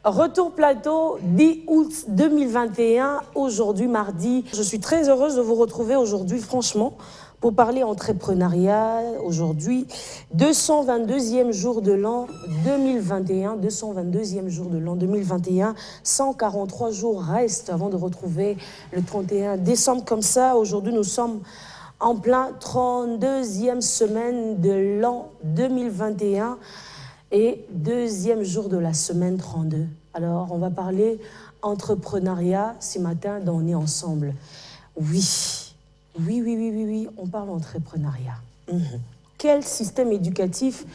Retour plateau, 10 août 2021, aujourd'hui mardi. Je suis très heureuse de vous retrouver aujourd'hui, franchement, pour parler entrepreneuriat. Aujourd'hui, 222e jour de l'an 2021, 222e jour de l'an 2021. 143 jours restent avant de retrouver le 31 décembre comme ça. Aujourd'hui, nous sommes en plein 32e semaine de l'an 2021. Et deuxième jour de la semaine 32. Alors, on va parler entrepreneuriat ce matin dans On est ensemble. Oui, on parle entrepreneuriat. Quel système éducatif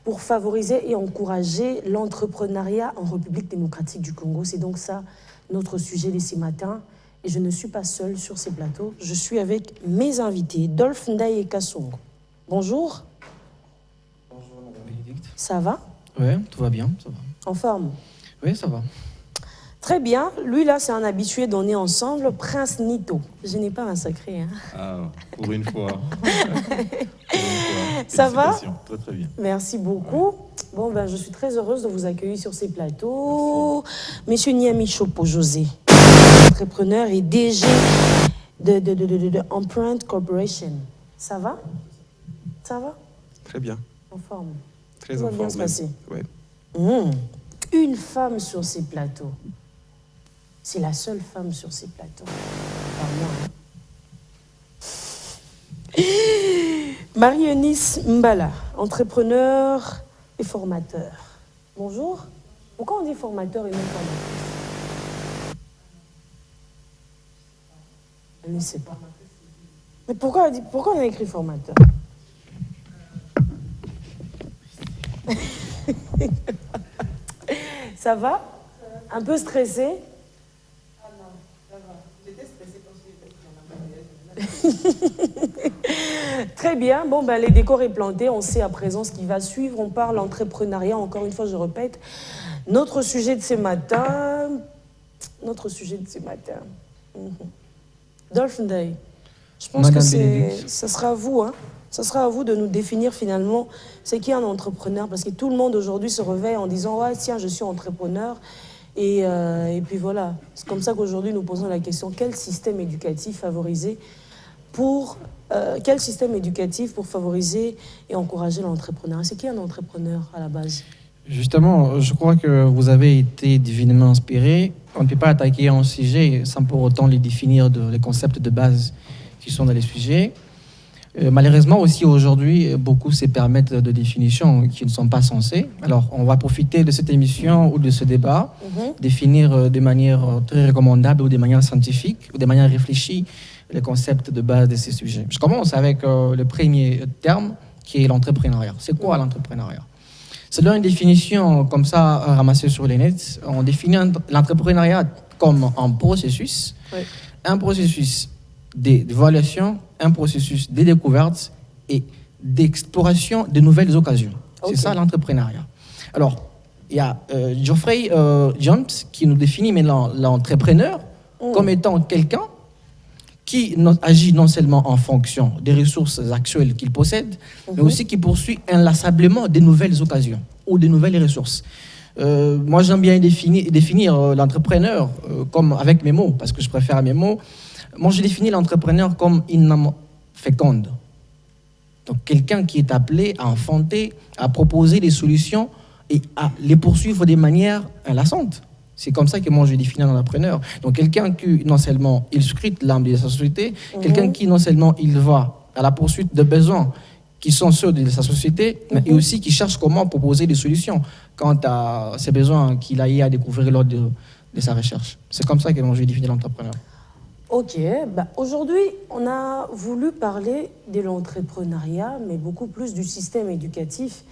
pour favoriser et encourager l'entrepreneuriat en République démocratique du Congo? C'est donc ça notre sujet de ce matin. Et je ne suis pas seule sur ces plateaux. Je suis avec mes invités, Dolph Ndaye et Kassongo. Bonjour. Ça va? Oui, tout va bien, ça va. En forme? Oui, ça va. Très bien. Lui, là, c'est un habitué d'On est ensemble, Prince Nito. Je n'ai pas massacré. Hein. Ah, pour une fois. Ça va? Très, très bien. Merci beaucoup. Bon, ben, je suis très heureuse de vous accueillir sur ces plateaux. Monsieur Niami Chopo José, entrepreneur et DG de Empreinte Corporation. Ça va? Ça va? Très bien. En forme? Très Tout en va bien forme. se passer. Ouais. Une femme sur ces plateaux. C'est la seule femme sur ces plateaux. Pas moi. Marie-Eunice Mbala, entrepreneur et formateur. Bonjour. Pourquoi on dit formateur et non formatrice? Elle ne sait pas. Mais pourquoi on a écrit formateur? Ça va? Un peu stressé? Ah non, ça va. J'étais stressée parce que Très bien. Bon, ben, les décors est planté. On sait à présent ce qui va suivre. On parle entrepreneuriat. Encore une fois, je répète. Notre sujet de ce matin. Dolph Ndaye. Je pense Madame que ça sera à vous, hein. Ça sera à vous de nous définir finalement c'est qui un entrepreneur, parce que tout le monde aujourd'hui se réveille en disant « Ouais, tiens, je suis entrepreneur ». Et puis voilà, c'est comme ça qu'aujourd'hui nous posons la question « Quel système éducatif favoriser pour favoriser et encourager l'entrepreneuriat ?» C'est qui un entrepreneur à la base? Justement, je crois que vous avez été divinement inspiré. On ne peut pas attaquer un sujet sans pour autant les définir les concepts de base qui sont dans les sujets. Malheureusement aussi aujourd'hui, beaucoup se permettent de définitions qui ne sont pas censées. Alors on va profiter de cette émission ou de ce débat, définir de manière très recommandable ou de manière scientifique ou de manière réfléchie les concepts de base de ces sujets. Je commence avec le premier terme qui est l'entrepreneuriat. C'est quoi l'entrepreneuriat? Selon une définition comme ça ramassée sur les nets, on définit l'entrepreneuriat comme un processus, un processus d'évaluation, un processus de découverte et d'exploration de nouvelles occasions. C'est ça l'entrepreneuriat. Alors, il y a Geoffrey Jones qui nous définit maintenant l'entrepreneur comme étant quelqu'un qui agit non seulement en fonction des ressources actuelles qu'il possède, mais aussi qui poursuit inlassablement de nouvelles occasions ou de nouvelles ressources. Moi, j'aime bien définir l'entrepreneur comme avec mes mots, parce que je préfère mes mots. Moi, je définis l'entrepreneur comme une âme féconde. Donc, quelqu'un qui est appelé à enfanter, à proposer des solutions et à les poursuivre de manière inlassante. C'est comme ça que moi, je définis l'entrepreneur. Donc, quelqu'un qui, non seulement, il scrute l'âme de sa société, quelqu'un qui, non seulement, il va à la poursuite de besoins qui sont ceux de sa société, mais aussi qui cherche comment proposer des solutions quant à ces besoins qu'il a eu à découvrir lors de sa recherche. C'est comme ça que moi, je définis l'entrepreneur. Ok, aujourd'hui, on a voulu parler de l'entrepreneuriat, mais beaucoup plus du système éducatif,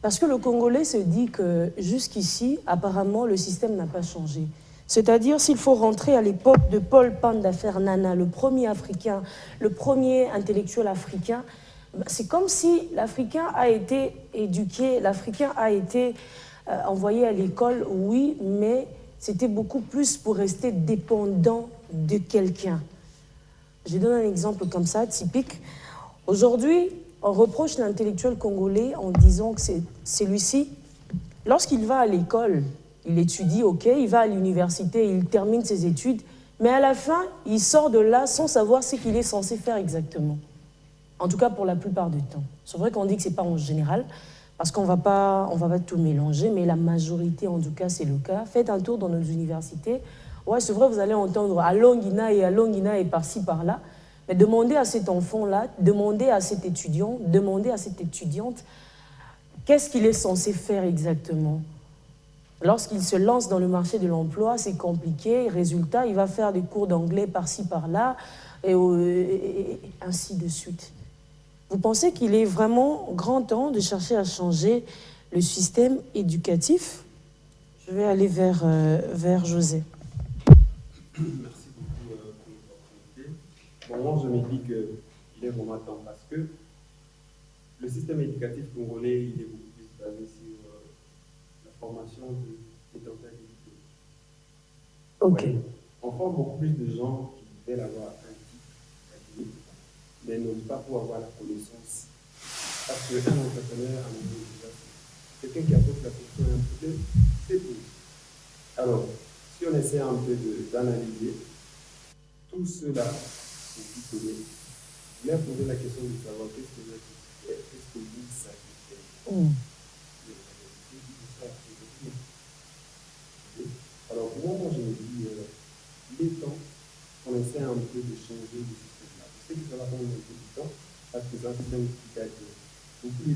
parce que le Congolais se dit que jusqu'ici, apparemment, le système n'a pas changé. C'est-à-dire, s'il faut rentrer à l'époque de Paul Panda Fernana, le premier Africain, le premier intellectuel africain, c'est comme si l'Africain a été éduqué, l'Africain a été envoyé à l'école, oui, mais c'était beaucoup plus pour rester dépendant de quelqu'un. Je donne un exemple comme ça, typique. Aujourd'hui, on reproche l'intellectuel congolais en disant que c'est celui-ci, lorsqu'il va à l'école, il étudie, ok, il va à l'université, il termine ses études, mais à la fin, il sort de là sans savoir ce qu'il est censé faire exactement. En tout cas, pour la plupart du temps. C'est vrai qu'on dit que ce n'est pas en général, parce qu'on va pas tout mélanger, mais la majorité, en tout cas, c'est le cas. Faites un tour dans nos universités. Ouais, c'est vrai, vous allez entendre à Longina et par-ci, par-là. Mais demandez à cet enfant-là, demandez à cet étudiant, demandez à cette étudiante, qu'est-ce qu'il est censé faire exactement? Lorsqu'il se lance dans le marché de l'emploi, c'est compliqué. Résultat, il va faire des cours d'anglais par-ci, par-là, et ainsi de suite. Vous pensez qu'il est vraiment grand temps de chercher à changer le système éducatif? Je vais aller vers José. Merci beaucoup pour l'opportunité. Bon, moi, je me dis qu'il est vraiment temps parce que le système éducatif congolais, il est beaucoup plus basé sur la formation des détenteurs de diplômes. Ok. Ouais. On forme beaucoup plus de gens qui veulent avoir un titre académique, mais n'osent pas pour avoir la connaissance. Parce qu'un entrepreneur, un université, quelqu'un qui apporte la question à un problème, c'est tout. Alors, si on essaie un peu d'analyser tout cela, c'est diplômé, je vais poser la question de savoir qu'est-ce que vous savez. Alors, moi, je me dis, il est temps qu'on essaie un peu de changer le système-là. Je sais que ça va prendre un peu de temps, parce que c'est un système qui date beaucoup de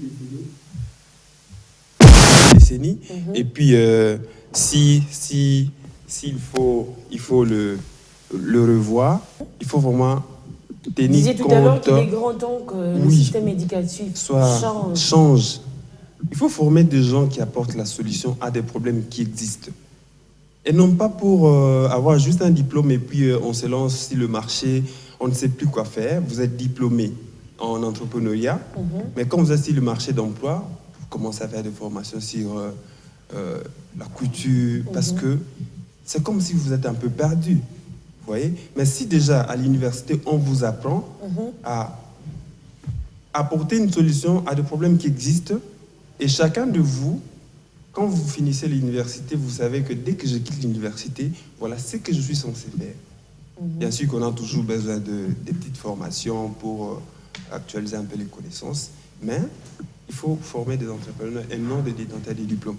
décennies. Et puis, il faut le revoir, il faut vraiment tenir compte. Vous disiez tout à l'heure qu'il est grand temps que le système éducatif change. Il faut former des gens qui apportent la solution à des problèmes qui existent. Et non pas pour avoir juste un diplôme et puis on se lance sur le marché, on ne sait plus quoi faire. Vous êtes diplômé en entrepreneuriat, mais quand vous êtes sur le marché d'emploi, vous commencez à faire des formations sur la couture, parce que c'est comme si vous êtes un peu perdu. Vous voyez? Mais si déjà à l'université, on vous apprend à apporter une solution à des problèmes qui existent, et chacun de vous, quand vous finissez l'université, vous savez que dès que je quitte l'université, voilà ce que je suis censé faire. Bien sûr qu'on a toujours besoin de petites formations pour actualiser un peu les connaissances, mais il faut former des entrepreneurs et non des détenteurs des diplômes.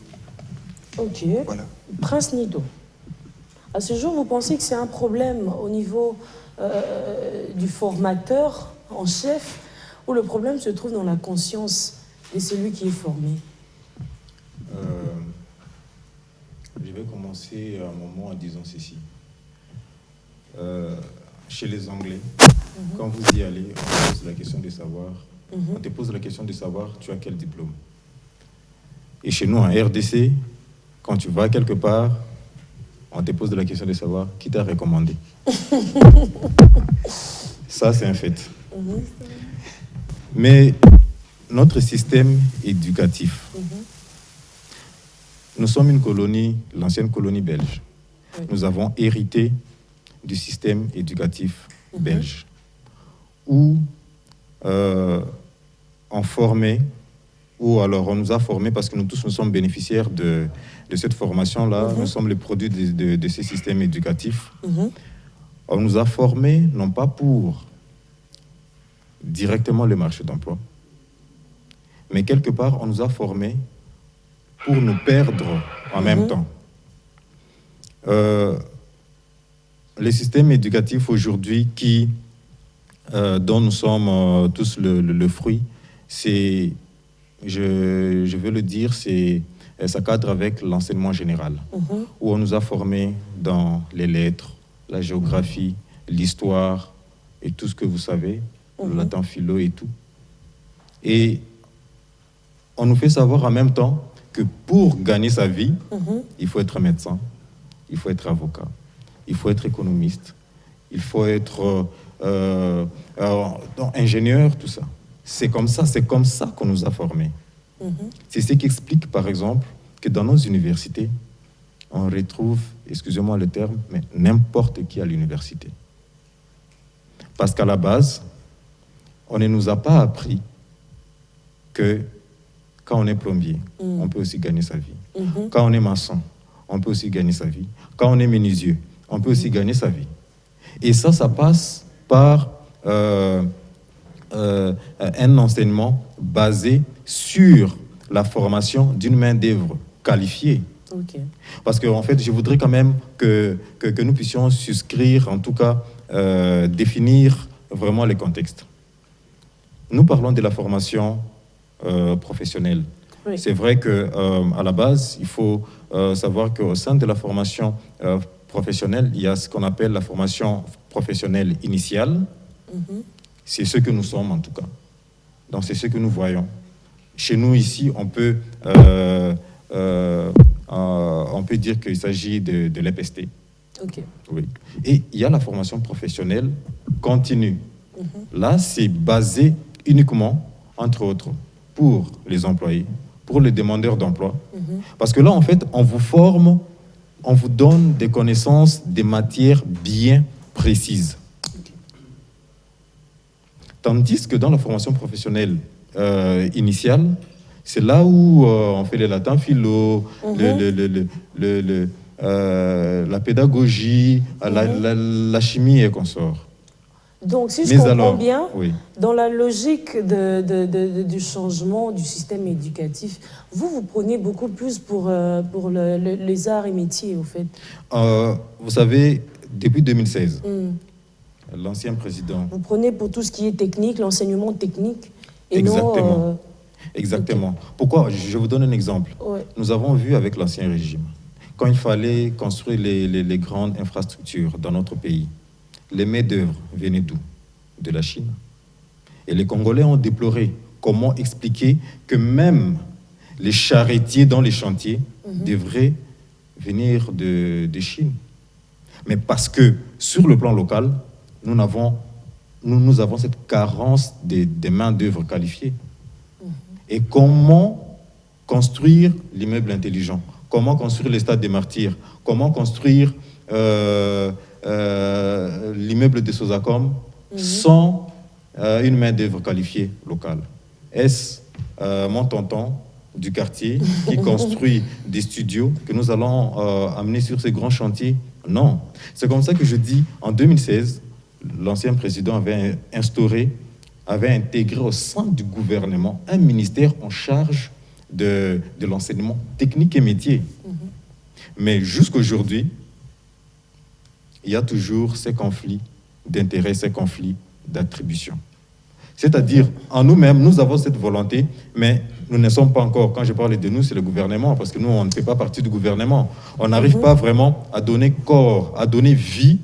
Ok. Voilà. Prince Nido, à ce jour, vous pensez que c'est un problème au niveau du formateur en chef, ou le problème se trouve dans la conscience de celui qui est formé? Je vais commencer un moment en disant ceci. Chez les Anglais, quand vous y allez, on te pose la question de savoir, on te pose la question de savoir tu as quel diplôme. Et chez nous, en RDC, quand tu vas quelque part, on te pose la question de savoir qui t'a recommandé. Ça, c'est un fait. Mais notre système éducatif, nous sommes une colonie, l'ancienne colonie belge. Nous avons hérité du système éducatif belge, où on formait, ou alors on nous a formés, parce que nous tous nous sommes bénéficiaires de cette formation-là, nous sommes les produits de ces systèmes éducatifs. On nous a formés, non pas pour directement le marché d'emploi, mais quelque part, on nous a formés pour nous perdre en même temps. Les systèmes éducatifs aujourd'hui dont nous sommes tous le fruit, c'est, je veux le dire, ça cadre avec l'enseignement général, où on nous a formés dans les lettres, la géographie, l'histoire et tout ce que vous savez, le latin philo et tout. Et on nous fait savoir en même temps que pour gagner sa vie, il faut être médecin, il faut être avocat, il faut être économiste, il faut être ingénieur, tout ça. C'est comme ça qu'on nous a formés. C'est ce qui explique, par exemple, que dans nos universités, on retrouve, excusez-moi le terme, mais n'importe qui à l'université. Parce qu'à la base, on ne nous a pas appris que quand on est plombier, on peut aussi gagner sa vie. Quand on est maçon, on peut aussi gagner sa vie. Quand on est menuisier, on peut aussi gagner sa vie. Et ça passe par un enseignement basé sur la formation d'une main-d'œuvre qualifiée. Ok. Parce qu'en fait, je voudrais quand même que nous puissions souscrire, en tout cas, définir vraiment les contextes. Nous parlons de la formation professionnelle. Oui. C'est vrai qu'à la base, il faut savoir qu'au sein de la formation professionnelle, il y a ce qu'on appelle la formation professionnelle initiale. C'est ce que nous sommes en tout cas. Donc c'est ce que nous voyons. Chez nous ici, on peut dire qu'il s'agit de l'EPST. Ok. Oui. Et il y a la formation professionnelle continue. Là, c'est basé uniquement, entre autres, pour les employés, pour les demandeurs d'emploi. Parce que là, en fait, on vous forme, on vous donne des connaissances, des matières bien précises. Tandis que dans la formation professionnelle initiale, c'est là où on fait les latins philo, la pédagogie, la chimie et consorts. Donc, si je Mais comprends alors, bien, oui. dans la logique du changement du système éducatif, vous prenez beaucoup plus pour les arts et métiers, au fait. Vous savez, depuis 2016, l'ancien président... Vous prenez pour tout ce qui est technique, l'enseignement technique, et Exactement. non... Exactement. Okay. Pourquoi? Je vous donne un exemple. Ouais. Nous avons vu avec l'ancien régime, quand il fallait construire les grandes infrastructures dans notre pays, les main-d'œuvre venaient d'où? De la Chine. Et les Congolais ont déploré. Comment expliquer que même les charretiers dans les chantiers devraient venir de Chine? Mais parce que sur le plan local, nous avons cette carence des main-d'œuvre qualifiées. Et comment construire l'immeuble intelligent? Comment construire les stades des martyrs? Comment construire l'immeuble de Sosacom sans une main-d'œuvre qualifiée locale? Est-ce mon tonton du quartier qui construit des studios que nous allons amener sur ces grands chantiers? Non. C'est comme ça que je dis, en 2016, l'ancien président avait intégré au sein du gouvernement un ministère en charge de l'enseignement technique et métier. Mais jusqu'aujourd'hui, il y a toujours ces conflits d'intérêts, ces conflits d'attribution. C'est-à-dire, en nous-mêmes, nous avons cette volonté, mais nous ne sommes pas encore, quand je parle de nous, c'est le gouvernement, parce que nous, on ne fait pas partie du gouvernement. On n'arrive pas vraiment à donner corps, à donner vie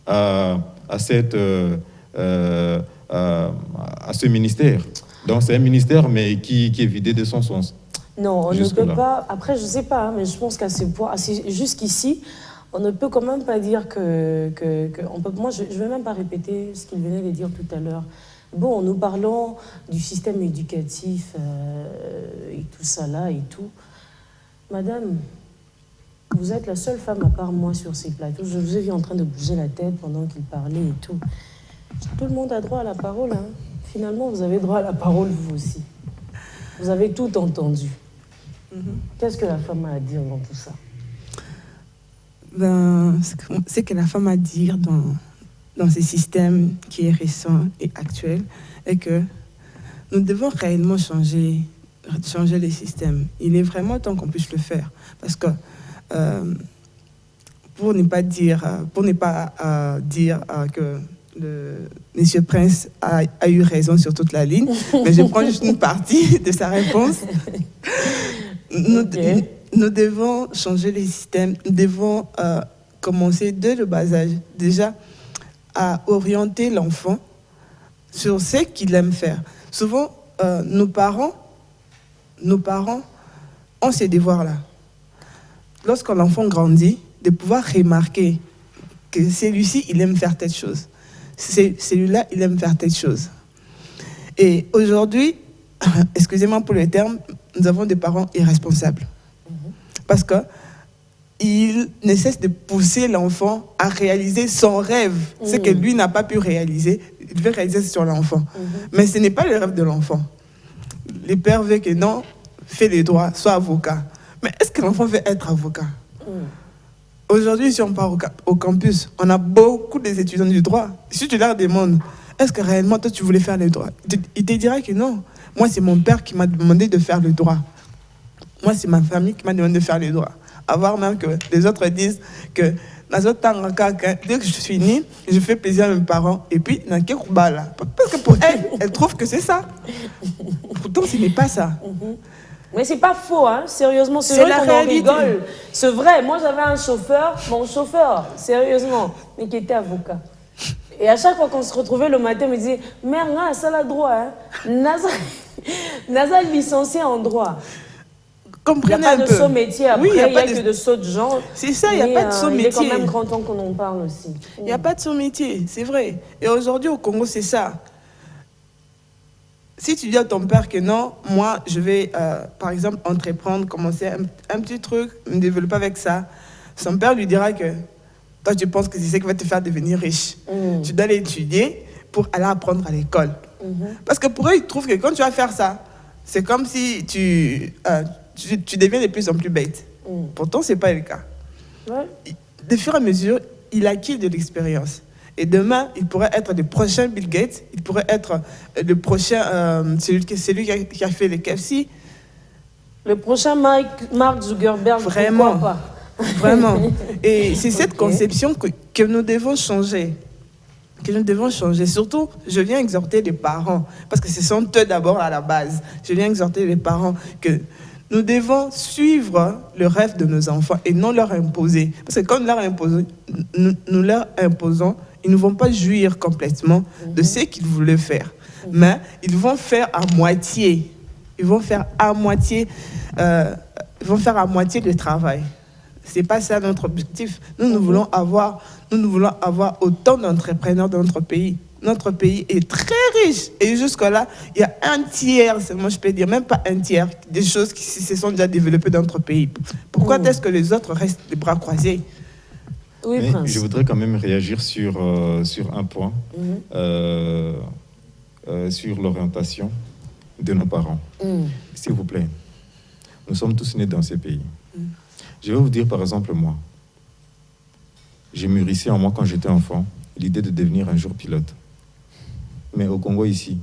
à ce ministère. Donc c'est un ministère, mais qui est vidé de son sens. Non, on ne peut pas... Après, je ne sais pas, mais je pense qu'à ce point, jusqu'ici, on ne peut quand même pas dire que on peut, moi, je ne vais même pas répéter ce qu'il venait de dire tout à l'heure. Bon, nous parlons du système éducatif et tout ça là et tout. Madame, vous êtes la seule femme à part moi sur ces plateaux. Je vous ai vu en train de bouger la tête pendant qu'il parlait et tout. Tout le monde a droit à la parole. Hein. Finalement, vous avez droit à la parole, vous aussi. Vous avez tout entendu. Qu'est-ce que la femme a à dire dans tout ça? Ce que la femme a à dire dans ce système qui est récent et actuel est que nous devons réellement changer les systèmes. Il est vraiment temps qu'on puisse le faire. Parce que pour ne pas dire que Monsieur Prince a eu raison sur toute la ligne, mais je prends juste une partie de sa réponse. Nous devons changer les systèmes, nous devons commencer dès le bas âge, déjà, à orienter l'enfant sur ce qu'il aime faire. Souvent, nos parents ont ces devoirs-là. Lorsque l'enfant grandit, de pouvoir remarquer que celui-ci, il aime faire telle chose. Celui-là, il aime faire telle chose. Et aujourd'hui, excusez-moi pour le terme, nous avons des parents irresponsables. Parce qu'ils ne cessent de pousser l'enfant à réaliser son rêve. Ce que lui n'a pas pu réaliser, il veut réaliser sur l'enfant. Mais ce n'est pas le rêve de l'enfant. Les pères veulent que non, fais les droits, sois avocat. Mais est-ce que l'enfant veut être avocat? Aujourd'hui, si on part au campus, on a beaucoup des étudiants du droit. Si tu leur demandes, est-ce que réellement toi tu voulais faire le droit, il te dira que non. Moi, c'est mon père qui m'a demandé de faire le droit. Moi, c'est ma famille qui m'a demandé de faire le droit. Avoir même que les autres disent que dès que je finis, je fais plaisir à mes parents. Et puis, parce que pour elle trouve que c'est ça. Pourtant, ce n'est pas ça. Mais c'est pas faux, hein. Sérieusement, c'est C'est vrai la qu'on en réalité. rigole. C'est vrai, moi j'avais un chauffeur, mon chauffeur, sérieusement, mais qui était avocat. Et à chaque fois qu'on se retrouvait le matin, il me disait, merde, ça la droit, hein. Nasa licencié en droit. Il n'y a Comprenez pas un de peu. saut métier après, Oui, il n'y a que de saut de genre. C'est ça, il n'y a Mais, pas de saut Il est quand métier. même grand temps qu'on en parle aussi. Il n'y a pas de son métier, c'est vrai. Et aujourd'hui, au Congo, c'est ça. Si tu dis à ton père que non, moi, je vais, par exemple, entreprendre, commencer un petit truc, me développer avec ça, son père lui dira que toi, tu penses que c'est ça qui va te faire devenir riche. Tu dois l'étudier pour aller apprendre à l'école. Parce que pour eux, ils trouvent que quand tu vas faire ça, c'est comme si tu deviens de plus en plus bête. Pourtant, ce n'est pas le cas. Ouais. De fur et à mesure, il acquiert de l'expérience. Et demain, il pourrait être le prochain Bill Gates, il pourrait être le prochain, celui qui a fait les KFC. Le prochain Mark Zuckerberg, Vraiment. pourquoi pas? Vraiment. Et c'est cette conception que nous devons changer. Que nous devons changer. Surtout, je viens exhorter les parents, parce que ce sont eux d'abord à la base. Je viens exhorter les parents que nous devons suivre le rêve de nos enfants et non leur imposer. Parce que quand nous leur imposons, ils ne vont pas jouir complètement de ce qu'ils voulaient faire. Mais ils vont faire à moitié. Ils vont faire à moitié le travail. C'est pas ça notre objectif. Nous voulons avoir autant d'entrepreneurs dans notre pays. Notre pays est très riche. Et jusque-là, il y a un tiers, seulement je peux dire, même pas un tiers, des choses qui se sont déjà développées dans notre pays. Pourquoi est-ce que les autres restent les bras croisés? Oui, Mais Prince. je voudrais quand même réagir sur un point, sur l'orientation de nos parents. S'il vous plaît, nous sommes tous nés dans ces pays. Je vais vous dire par exemple moi, j'ai mûrissé en moi quand j'étais enfant l'idée de devenir un jour pilote. Mais au Congo ici,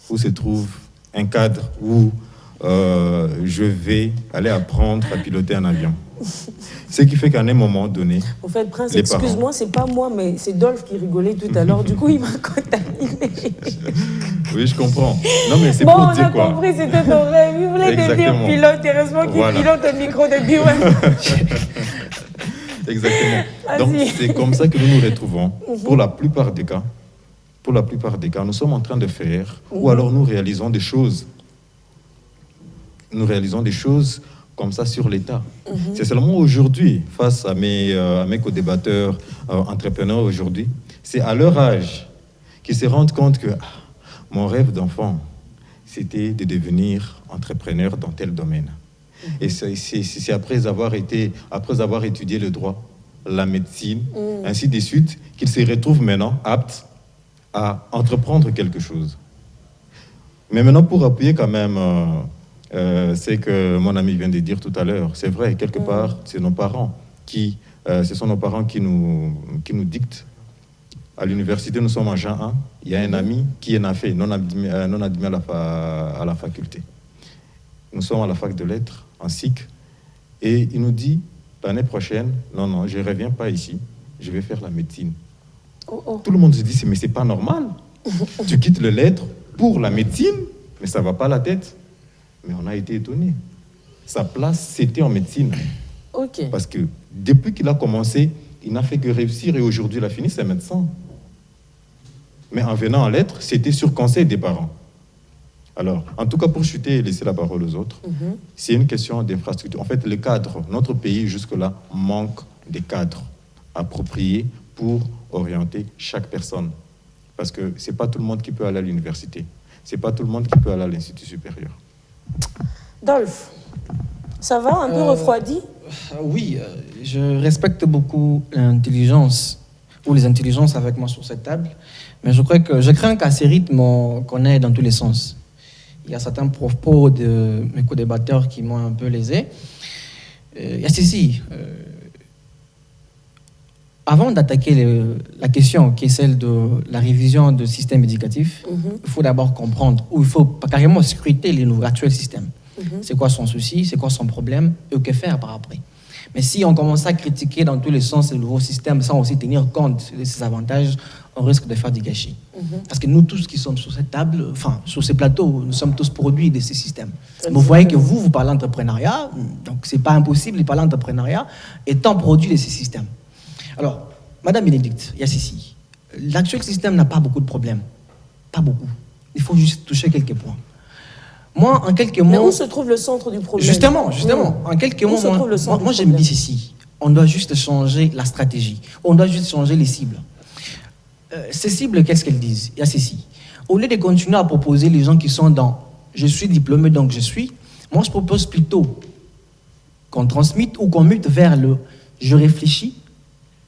où se trouve un cadre où je vais aller apprendre à piloter un avion. Ce qui fait qu'à un moment donné, En fait, Prince, les excuse-moi, c'est pas moi, mais c'est Dolph qui rigolait tout à l'heure. Du coup, il m'a contaminé. oui, je comprends. Non, mais c'est Bon, pour on dire a quoi. compris, c'était ton rêve. Il voulait devenir Exactement. pilote. Heureusement qu'il Voilà. pilote le micro de Biwem. Exactement. Vas-y. Donc, c'est comme ça que nous nous retrouvons. Pour la plupart des cas, nous sommes en train de faire, ou alors nous réalisons des choses. Nous réalisons des choses comme ça sur l'État. C'est seulement aujourd'hui, face à mes co-débatteurs, entrepreneurs aujourd'hui, c'est à leur âge qu'ils se rendent compte que mon rêve d'enfant, c'était de devenir entrepreneur dans tel domaine. Et c'est après avoir étudié le droit, la médecine, ainsi de suite, qu'ils se retrouvent maintenant aptes à entreprendre quelque chose. Mais maintenant, pour appuyer quand même ce que mon ami vient de dire tout à l'heure, c'est vrai, quelque part, c'est nos parents ce sont nos parents qui nous dictent. À l'université, nous sommes en Jean 1, il y a un ami qui est fait, non admis à la faculté. Nous sommes à la fac de lettres, en SIC, et il nous dit, l'année prochaine, non, je ne reviens pas ici, je vais faire la médecine. Tout le monde se dit, mais c'est pas normal. Tu quittes les lettres pour la médecine, mais ça ne va pas la tête. Mais on a été étonnés. Sa place, c'était en médecine. Ok. Parce que depuis qu'il a commencé, il n'a fait que réussir et aujourd'hui, il a fini ses médecins. Mais en venant en lettres, c'était sur conseil des parents. Alors, en tout cas, pour chuter et laisser la parole aux autres, c'est une question d'infrastructure. En fait, le cadre, notre pays jusque-là manque des cadres appropriés pour orienter chaque personne. Parce que ce n'est pas tout le monde qui peut aller à l'université. Ce n'est pas tout le monde qui peut aller à l'Institut supérieur. Dolph, ça va, un peu refroidi? Oui, je respecte beaucoup l'intelligence, ou les intelligences avec moi sur cette table, mais je crains qu'à ces rythmes, qu'on aille dans tous les sens. Il y a certains propos de mes co-débatteurs qui m'ont un peu lésé. Il y a ceci, avant d'attaquer la question qui est celle de la révision du système éducatif, il faut d'abord comprendre, ou il faut carrément scruter l'actuel système. C'est quoi son souci, c'est quoi son problème, et que faire par après. Mais si on commence à critiquer dans tous les sens le nouveau système sans aussi tenir compte de ses avantages, on risque de faire du gâchis. Parce que nous tous qui sommes sur cette table, enfin sur ces plateaux, nous sommes tous produits de ces systèmes. Vous voyez que vous parlez d'entrepreneuriat, donc c'est pas impossible de parler d'entrepreneuriat étant produit de ces systèmes. Alors, Madame Bénédicte Yassisi, l'actuel système n'a pas beaucoup de problèmes. Pas beaucoup. Il faut juste toucher quelques points. Moi, en quelques mots... Mais où se trouve le centre du problème? Justement, en quelques mots, moi je me dis ceci. On doit juste changer la stratégie. On doit juste changer les cibles. Ces cibles, qu'est-ce qu'elles disent? Il y a ceci. Au lieu de continuer à proposer les gens qui sont dans « je suis diplômé, donc je suis », moi je propose plutôt qu'on transmute ou qu'on mute vers le « je réfléchis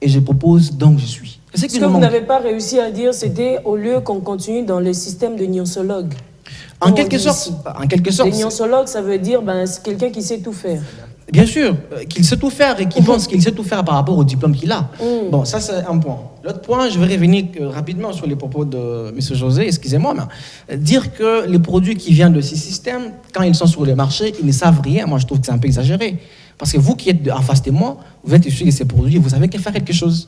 et je propose, donc je suis ». Ce que vous n'avez pas réussi à dire, c'était au lieu qu'on continue dans le système de niancologue. En quelque sorte. Les niancologues, ça veut dire c'est quelqu'un qui sait tout faire. Bien sûr, qu'il sait tout faire et qu'il pense qu'il sait tout faire par rapport au diplôme qu'il a. Bon, ça c'est un point. L'autre point, je vais revenir rapidement sur les propos de M. José, excusez-moi, mais dire que les produits qui viennent de ces systèmes, quand ils sont sur le marché, ils ne savent rien, moi je trouve que c'est un peu exagéré. Parce que vous qui êtes en face de moi, vous êtes issus de ces produits, vous savez faire quelque chose.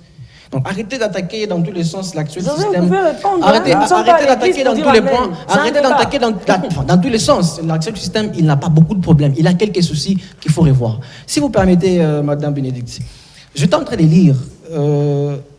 Donc arrêtez d'attaquer dans tous les sens l'actuel système. Arrêtez d'attaquer dans tous les points. Arrêtez d'attaquer dans tous les sens. L'actuel système, il n'a pas beaucoup de problèmes. Il a quelques soucis qu'il faut revoir. Si vous permettez, Madame Bénédicte, j'étais en train de lire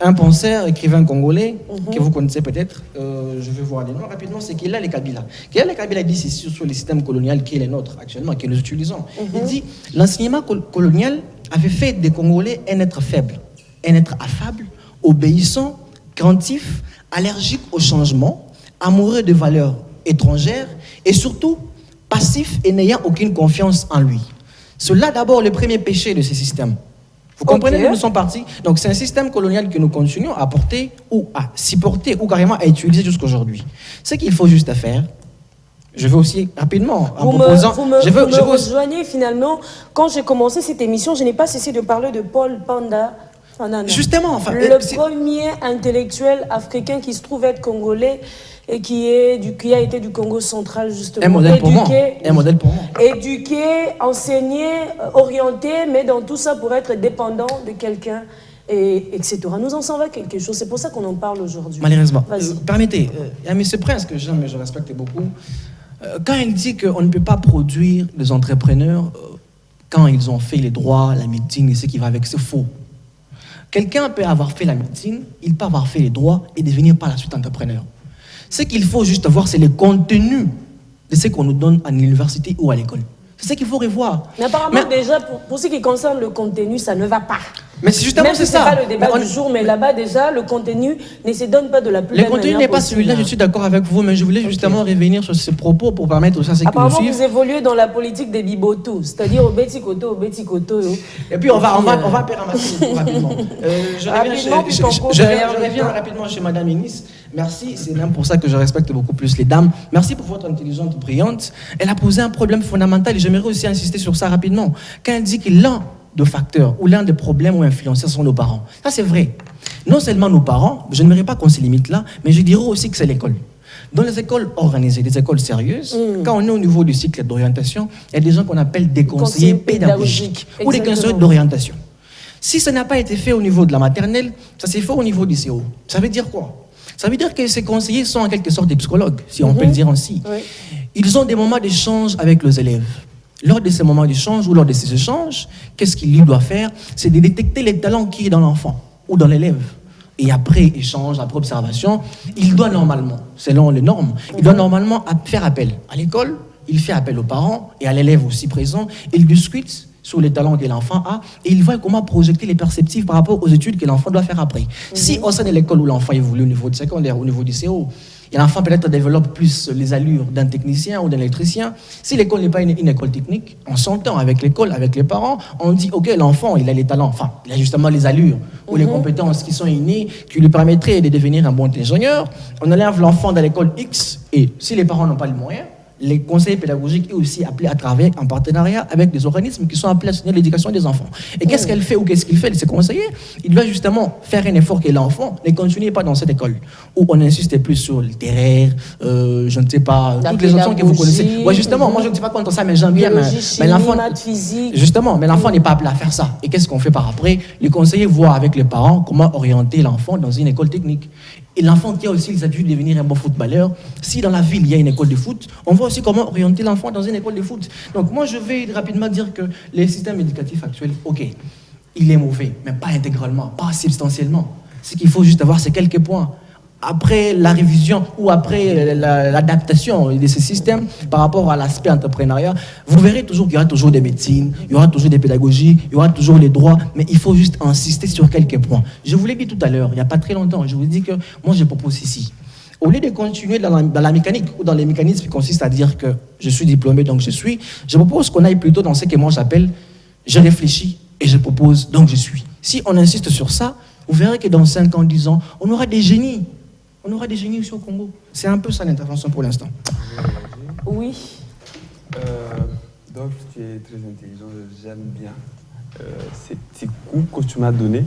un penseur, écrivain congolais, que vous connaissez peut-être. Je vais voir les noms rapidement. C'est Kelale Kabila. Kelale Kabila dit ceci sur le système colonial qui est le nôtre actuellement, que nous utilisons. Il dit l'enseignement colonial avait fait des Congolais un être faible, un être affable, obéissant, craintif, allergique au changement, amoureux de valeurs étrangères et surtout passif et n'ayant aucune confiance en lui. Cela d'abord le premier péché de ces systèmes. Vous comprenez d'où nous sommes partis? Donc c'est un système colonial que nous continuons à porter ou à supporter ou carrément à utiliser jusqu'aujourd'hui. Ce qu'il faut juste faire, je veux aussi rapidement en proposant... Vous me rejoignez finalement. Quand j'ai commencé cette émission, je n'ai pas cessé de parler de Paul Panda. Justement, enfin, le premier intellectuel africain qui se trouve être congolais et qui a été du Congo central justement. Un modèle pour moi. Éduqué, enseigné, orienté, mais dans tout ça pour être dépendant de quelqu'un, etc. Nous en savons quelque chose. C'est pour ça qu'on en parle aujourd'hui. Malheureusement. Permettez, il y a M. Prince que j'aime et je respecte beaucoup. Quand il dit qu'on ne peut pas produire des entrepreneurs quand ils ont fait les droits, la médecine et ce qui va avec, c'est faux. Quelqu'un peut avoir fait la médecine, il peut avoir fait les droits et devenir par la suite entrepreneur. Ce qu'il faut juste voir, c'est le contenu de ce qu'on nous donne à l'université ou à l'école. C'est ce qu'il faut revoir. Mais apparemment, déjà, pour ce qui concerne le contenu, ça ne va pas. Mais c'est justement même si ça. C'est pas le débat du jour, mais là-bas, déjà, le contenu ne se donne pas de la plus belle manière. Le contenu n'est pas celui-là, je suis d'accord avec vous, mais je voulais justement revenir sur ces propos pour permettre aussi à ceux qui nous suivent. Apparemment, vous évoluez dans la politique des bibotos, c'est-à-dire au Betty Koto. Et puis, on va ramasser rapidement. Je reviens rapidement chez Madame Ministre. Merci, c'est même pour ça que je respecte beaucoup plus les dames. Merci pour votre intelligence brillante. Elle a posé un problème fondamental et j'aimerais aussi insister sur ça rapidement. Quand elle dit que l'un des facteurs ou l'un des problèmes ou influenceurs sont nos parents. Ça, c'est vrai. Non seulement nos parents, je n'aimerais pas qu'on se limite là, mais je dirais aussi que c'est l'école. Dans les écoles organisées, des écoles sérieuses, quand on est au niveau du cycle d'orientation, il y a des gens qu'on appelle des conseillers pédagogiques ou des conseillers d'orientation. Si ça n'a pas été fait au niveau de la maternelle, ça s'est fait au niveau du CO. Ça veut dire quoi? Ça veut dire que ces conseillers sont en quelque sorte des psychologues, si on peut le dire ainsi. Oui. Ils ont des moments d'échange avec les élèves. Lors de ces moments d'échange ou lors de ces échanges, qu'est-ce qu'il lui doit faire? C'est de détecter les talents qui est dans l'enfant ou dans l'élève. Et après échange, après observation, il doit normalement, selon les normes, il doit normalement faire appel à l'école, il fait appel aux parents et à l'élève aussi présent, il discute sur les talents que l'enfant a et il voit comment projeter les perceptifs par rapport aux études que l'enfant doit faire après. Si au sein de l'école où l'enfant évolue au niveau du secondaire, au niveau du CO, et l'enfant peut-être développe plus les allures d'un technicien ou d'un électricien. Si l'école n'est pas une école technique, on s'entend avec l'école, avec les parents, on dit ok, l'enfant il a les talents, enfin il a justement les allures ou les compétences qui sont innées, qui lui permettraient de devenir un bon ingénieur. On enlève l'enfant dans l'école X et si les parents n'ont pas les moyens, les conseillers pédagogiques est aussi appelé à travailler en partenariat avec des organismes qui sont appelés à soutenir l'éducation des enfants. Et qu'est-ce qu'elle fait ou qu'est-ce qu'il fait, ces conseillers? Il doit justement faire un effort que l'enfant ne continue pas dans cette école où on insiste plus sur le littéraire, je ne sais pas, toutes les options que vous connaissez. Ouais, justement, moi je ne sais pas contre ça, mais j'aime bien. Mais l'enfant, physique. justement, mais l'enfant n'est pas appelé à faire ça. Et qu'est-ce qu'on fait par après? Les conseillers voient avec les parents comment orienter l'enfant dans une école technique. Et l'enfant qui a aussi les habitudes de devenir un bon footballeur, si dans la ville il y a une école de foot, on voit aussi comment orienter l'enfant dans une école de foot. Donc moi je vais rapidement dire que les systèmes éducatifs actuels, ok, il est mauvais, mais pas intégralement, pas substantiellement. Ce qu'il faut juste avoir, c'est quelques points. Après la révision ou après l'adaptation de ces systèmes par rapport à l'aspect entrepreneuriat, vous verrez toujours qu'il y aura toujours des médecines, il y aura toujours des pédagogies, il y aura toujours les droits, mais il faut juste insister sur quelques points. Je vous l'ai dit tout à l'heure, il n'y a pas très longtemps, je vous dis que moi je propose ici, au lieu de continuer dans la mécanique ou dans les mécanismes qui consistent à dire que je suis diplômé donc je propose qu'on aille plutôt dans ce que moi j'appelle je réfléchis et je propose donc je suis. Si on insiste sur ça, vous verrez que dans 5 ans, 10 ans, on aura des génies. On aura des génies aussi au Congo. C'est un peu ça l'intervention pour l'instant. Oui. Donc, tu es très intelligent, j'aime bien ces petits coups que tu m'as donnés,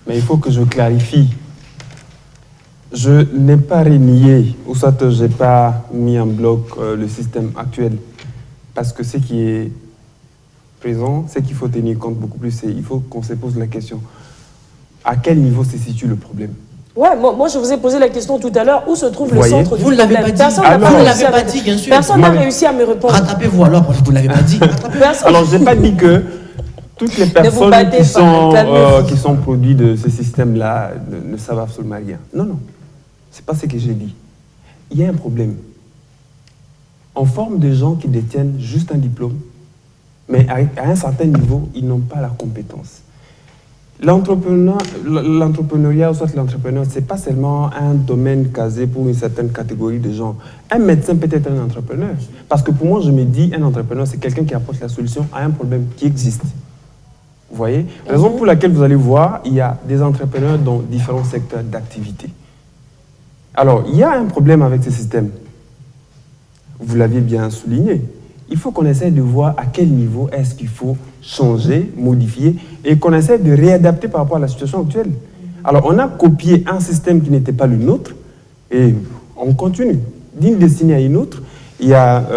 mais il faut que je clarifie. Je n'ai pas renié, ou soit je n'ai pas mis en bloc le système actuel, parce que ce qui est présent, c'est qu'il faut tenir compte beaucoup plus, il faut qu'on se pose la question, à quel niveau se situe le problème? Ouais, moi je vous ai posé la question tout à l'heure, où se trouve le Voyez, centre du vous ne l'avez problème? pas dit. Personne n'a Vous ne réussi l'avez à pas me- dit, bien sûr. Personne n'a réussi à me répondre. Rattrapez-vous alors, parce que vous ne l'avez pas dit. Personne- Alors, je n'ai pas dit que toutes les personnes battez pas, calmez-vous. qui sont produits de ce système-là ne savent absolument rien. Non, non. Ce n'est pas ce que j'ai dit. Il y a un problème. On forme des gens qui détiennent juste un diplôme, mais à un certain niveau, ils n'ont pas la compétence. L'entrepreneuriat, ou soit l'entrepreneur, ce n'est pas seulement un domaine casé pour une certaine catégorie de gens. Un médecin peut être un entrepreneur. Parce que pour moi, je me dis, un entrepreneur, c'est quelqu'un qui apporte la solution à un problème qui existe. Vous voyez? Raison pour laquelle vous allez voir, il y a des entrepreneurs dans différents secteurs d'activité. Alors, il y a un problème avec ce système. Vous l'aviez bien souligné. Il faut qu'on essaie de voir à quel niveau est-ce qu'il faut changer, modifier, et qu'on essaie de réadapter par rapport à la situation actuelle. Alors, on a copié un système qui n'était pas le nôtre, et on continue. D'une destinée à une autre, il y a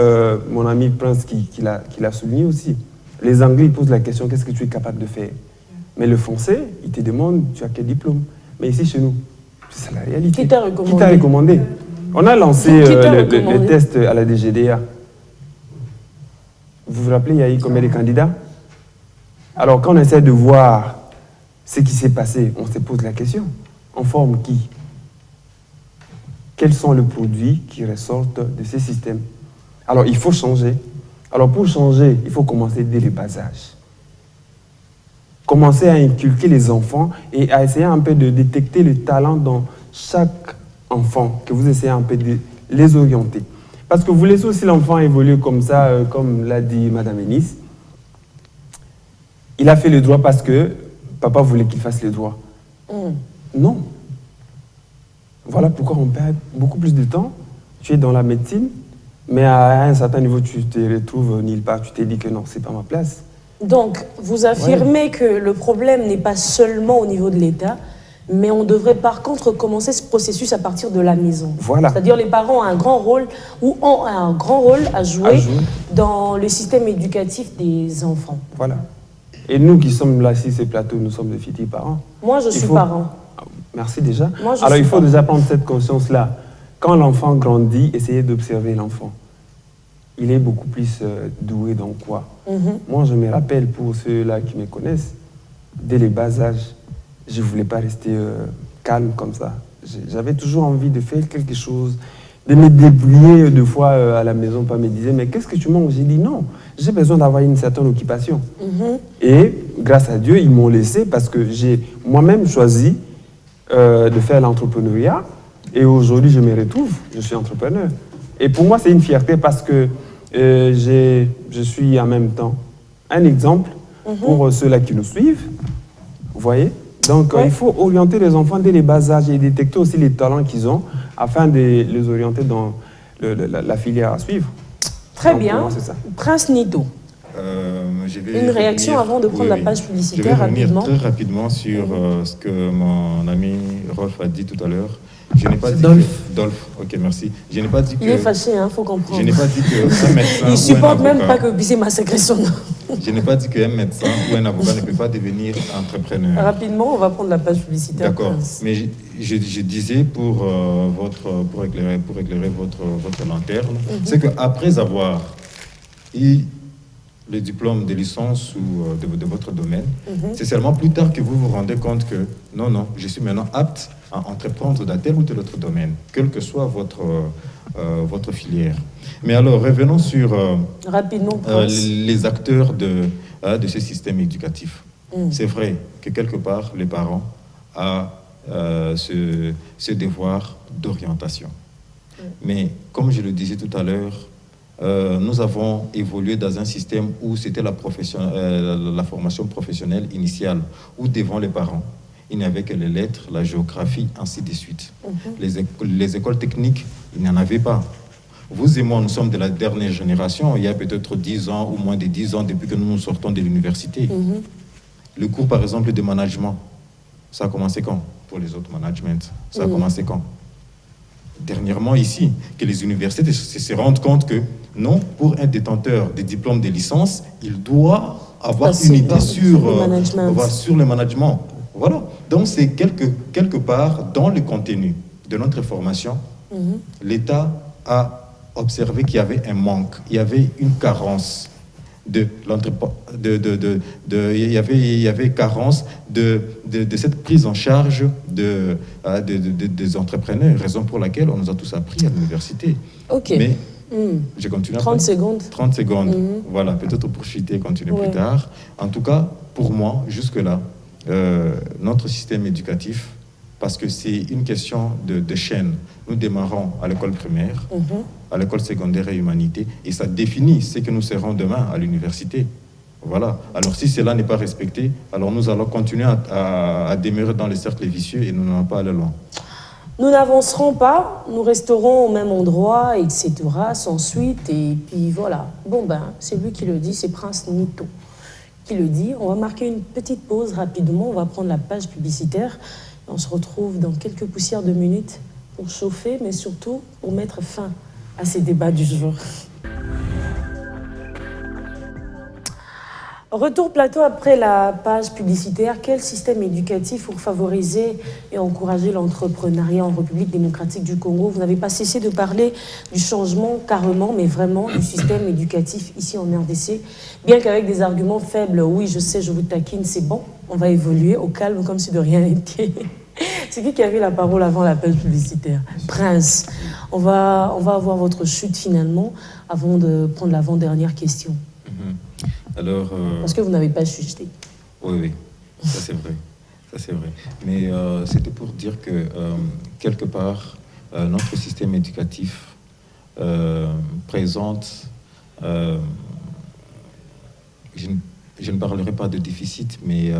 mon ami Prince qui l'a souligné aussi. Les Anglais, ils posent la question, qu'est-ce que tu es capable de faire? Mais le Français, il te demande, tu as quel diplôme? Mais ici, chez nous, c'est la réalité. Qui t'a recommandé? Qui t'a recommandé? On a lancé Qui t'a le recommandé? test à la DGDA. Vous vous rappelez, il y a eu combien de candidats? Alors, quand on essaie de voir ce qui s'est passé, on se pose la question. On forme qui? Quels sont les produits qui ressortent de ces systèmes? Alors, il faut changer. Alors, pour changer, il faut commencer dès le bas âge. Commencer à inculquer les enfants et à essayer un peu de détecter le talent dans chaque enfant, que vous essayez un peu de les orienter. Parce que vous laissez aussi l'enfant évoluer comme ça, comme l'a dit Madame Ennis. Il a fait le droit parce que papa voulait qu'il fasse le droit. Non. Voilà pourquoi on perd beaucoup plus de temps. Tu es dans la médecine, mais à un certain niveau, tu te retrouves nulle part. Tu t'es dit que non, c'est pas ma place. Donc, vous affirmez que le problème n'est pas seulement au niveau de l'État, mais on devrait par contre commencer ce processus à partir de la maison. Voilà. C'est-à-dire les parents ont un grand rôle ou ont un grand rôle à jouer dans le système éducatif des enfants. Voilà. Et nous qui sommes là sur ces plateaux, nous sommes des futurs parents. Moi, je suis parent. Merci déjà. Moi, Alors, il faut déjà prendre cette conscience-là. Quand l'enfant grandit, essayez d'observer l'enfant. Il est beaucoup plus doué dans quoi? Moi, je me rappelle, pour ceux-là qui me connaissent, dès les bas âges, je ne voulais pas rester calme comme ça. J'avais toujours envie de faire quelque chose, de me débrouiller deux fois à la maison. Pas me disait, mais qu'est-ce que tu manges? J'ai dit non, j'ai besoin d'avoir une certaine occupation. Et grâce à Dieu, ils m'ont laissé parce que j'ai moi-même choisi de faire l'entrepreneuriat. Et aujourd'hui, je me retrouve, je suis entrepreneur. Et pour moi, c'est une fierté parce que je suis en même temps un exemple pour ceux-là qui nous suivent. Vous voyez? Donc, il faut orienter les enfants dès les bas âges et détecter aussi les talents qu'ils ont afin de les orienter dans la filière à suivre. Très Donc, pour bien. moi, c'est ça. Prince Nito. Je vais Une réaction revenir- avant de prendre la page Je vais publicitaire revenir rapidement. très rapidement sur ce que mon ami Rolf a dit tout à l'heure. Je n'ai pas dit Dolph. que... Dolph, ok, merci. Je n'ai pas dit Il est que... fâché, il faut comprendre. Je n'ai pas dit qu'un médecin Il ou supporte un même avocat- pas que vous puissiez massacrer son nom. Je n'ai pas dit qu'un médecin ou un avocat ne peut pas devenir entrepreneur. Rapidement, on va prendre la page publicitaire. D'accord. Prince. Mais je disais pour éclairer votre lanterne, c'est qu'après avoir eu le diplôme de licence ou de votre domaine, c'est seulement plus tard que vous vous rendez compte que non, je suis maintenant apte à entreprendre dans tel ou tel autre domaine, quelle que soit votre filière. Mais alors, revenons sur Rapidement, Prince. les acteurs de ce système éducatif. C'est vrai que quelque part, les parents ont ce devoir d'orientation. Mais comme je le disais tout à l'heure, nous avons évolué dans un système où c'était la formation professionnelle initiale, où devant les parents, il n'y avait que les lettres, la géographie, ainsi de suite. Les écoles techniques, il n'y en avait pas. Vous et moi, nous sommes de la dernière génération. Il y a peut-être 10 ans ou moins de 10 ans depuis que nous nous sortons de l'université. Le cours, par exemple, de management, ça a commencé quand? Pour les autres managements, ça a commencé quand? Dernièrement ici, que les universités se rendent compte que non, pour un détenteur de diplôme de licence, il doit avoir Passer une idée par- sur le management. sur le management. Voilà. Donc c'est quelque part dans le contenu de notre formation, l'État a observé qu'il y avait un manque, il y avait une carence il y avait carence de cette prise en charge des entrepreneurs, raison pour laquelle on nous a tous appris à l'université. Ok. Mais je continue 30 après. secondes. 30 secondes. Voilà, peut-être pour chuter, continuer Ouais. plus tard. En tout cas, pour moi, jusque-là, notre système éducatif, parce que c'est une question de chaîne. Nous démarrons à l'école primaire, à l'école secondaire et humanité, et ça définit ce que nous serons demain à l'université. Voilà. Alors si cela n'est pas respecté, alors nous allons continuer à demeurer dans les cercles vicieux et nous n'allons pas aller loin. Nous n'avancerons pas, nous resterons au même endroit, etc., sans suite, et puis voilà. Bon ben, c'est lui qui le dit, c'est Prince Nito qui le dit. On va marquer une petite pause rapidement, on va prendre la page publicitaire, et on se retrouve dans quelques poussières de minutes pour chauffer, mais surtout pour mettre fin à ces débats du jour. Retour plateau après la page publicitaire. Quel système éducatif pour favoriser et encourager l'entrepreneuriat en République démocratique du Congo? Vous n'avez pas cessé de parler du changement carrément, mais vraiment du système éducatif ici en RDC. Bien qu'avec des arguments faibles, oui, je sais, je vous taquine, c'est bon, on va évoluer au calme comme si de rien n'était. C'est qui avait la parole avant la page publicitaire? Prince. On va avoir votre chute finalement avant de prendre l'avant-dernière question. Alors, Parce que vous n'avez pas chuté. oui, ça c'est vrai. Ça c'est vrai. Mais c'était pour dire que, quelque part, notre système éducatif présente, je ne parlerai pas de déficit, mais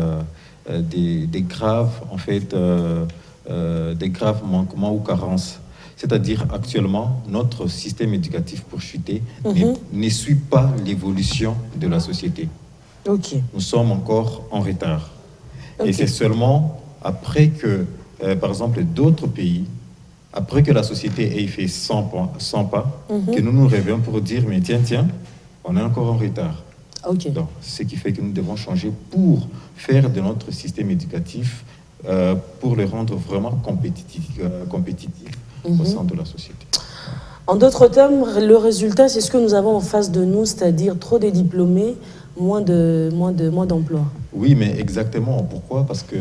des graves, en fait, des graves manquements ou carences. C'est-à-dire, actuellement, notre système éducatif pour chuter ne suit pas l'évolution de la société. Ok. Nous sommes encore en retard. Ok. Et c'est seulement après que, par exemple, d'autres pays, après que la société ait fait 100 pas, que nous nous réveillons pour dire, mais tiens, on est encore en retard. Ok. Donc, ce qui fait que nous devons changer pour faire de notre système éducatif, pour le rendre vraiment compétitif au sein de la société. En d'autres termes, le résultat, c'est ce que nous avons en face de nous, c'est-à-dire trop de diplômés, moins d'emplois. Oui, mais exactement. Pourquoi? Parce que,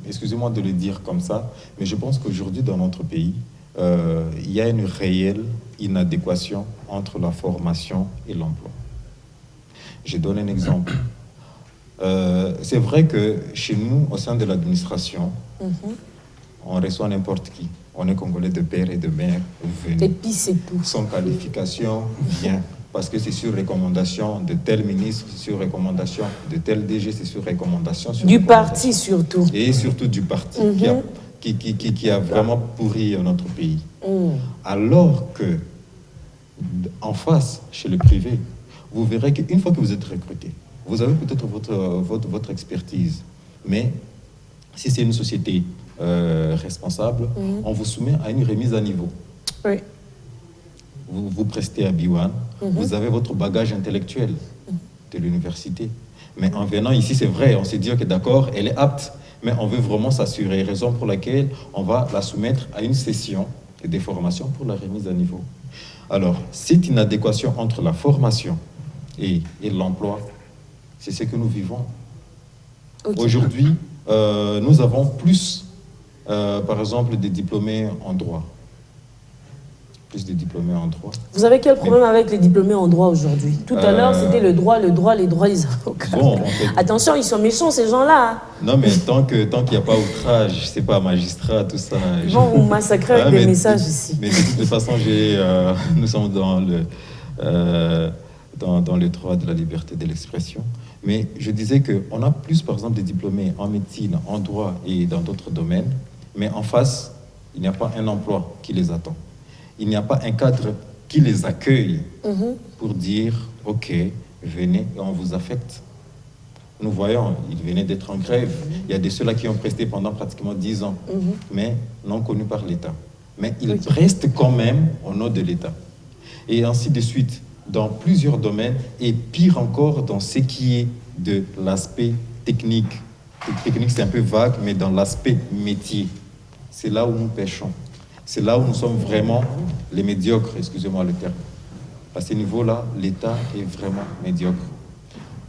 excusez-moi de le dire comme ça, mais je pense qu'aujourd'hui, dans notre pays, il y a une réelle inadéquation entre la formation et l'emploi. Je donne un exemple. C'est vrai que chez nous, au sein de l'administration, on reçoit n'importe qui. On est Congolais de père et de mère, Et venus. puis c'est tout. Sans qualification, bien. Parce que c'est sur recommandation de tel ministre, c'est sur recommandation de tel DG, c'est sur recommandation. Sur Du recommandation. parti surtout. Et surtout du parti qui a vraiment pourri notre pays. Alors que en face, chez le privé, vous verrez qu'une fois que vous êtes recruté, vous avez peut-être votre expertise, mais si c'est une société responsable, on vous soumet à une remise à niveau. Oui. Vous prestez à B1, vous avez votre bagage intellectuel de l'université. Mais en venant ici, c'est vrai, on s'est dit que d'accord, elle est apte, mais on veut vraiment s'assurer, raison pour laquelle on va la soumettre à une session de formation pour la remise à niveau. Alors, cette inadéquation entre la formation et l'emploi, c'est ce que nous vivons. Okay. Aujourd'hui, nous avons plus, par exemple, des diplômés en droit. Plus de diplômés en droit. Vous avez quel problème avec les diplômés en droit aujourd'hui? Tout à l'heure, c'était les droits, les droits des avocats. Bon, en fait, attention, ils sont méchants, ces gens-là. Non, mais tant qu'il n'y a pas outrage, c'est pas magistrat, tout ça. Bon, vous massacrez avec des messages ici. Mais de toute façon, nous sommes dans le droit de la liberté de l'expression. Mais je disais qu'on a plus, par exemple, des diplômés en médecine, en droit et dans d'autres domaines. Mais en face, il n'y a pas un emploi qui les attend. Il n'y a pas un cadre qui les accueille pour dire « Ok, venez et on vous affecte ». Nous voyons, ils venaient d'être en grève. Il y a de ceux-là qui ont presté pendant pratiquement 10 ans, mais non connus par l'État. Mais ils prestent quand même au nom de l'État. Et ainsi de suite, dans plusieurs domaines, et pire encore dans ce qui est de l'aspect technique. Technique, c'est un peu vague, mais dans l'aspect métier, c'est là où nous pêchons. C'est là où nous sommes vraiment les médiocres, excusez-moi le terme. À ce niveau-là, l'État est vraiment médiocre.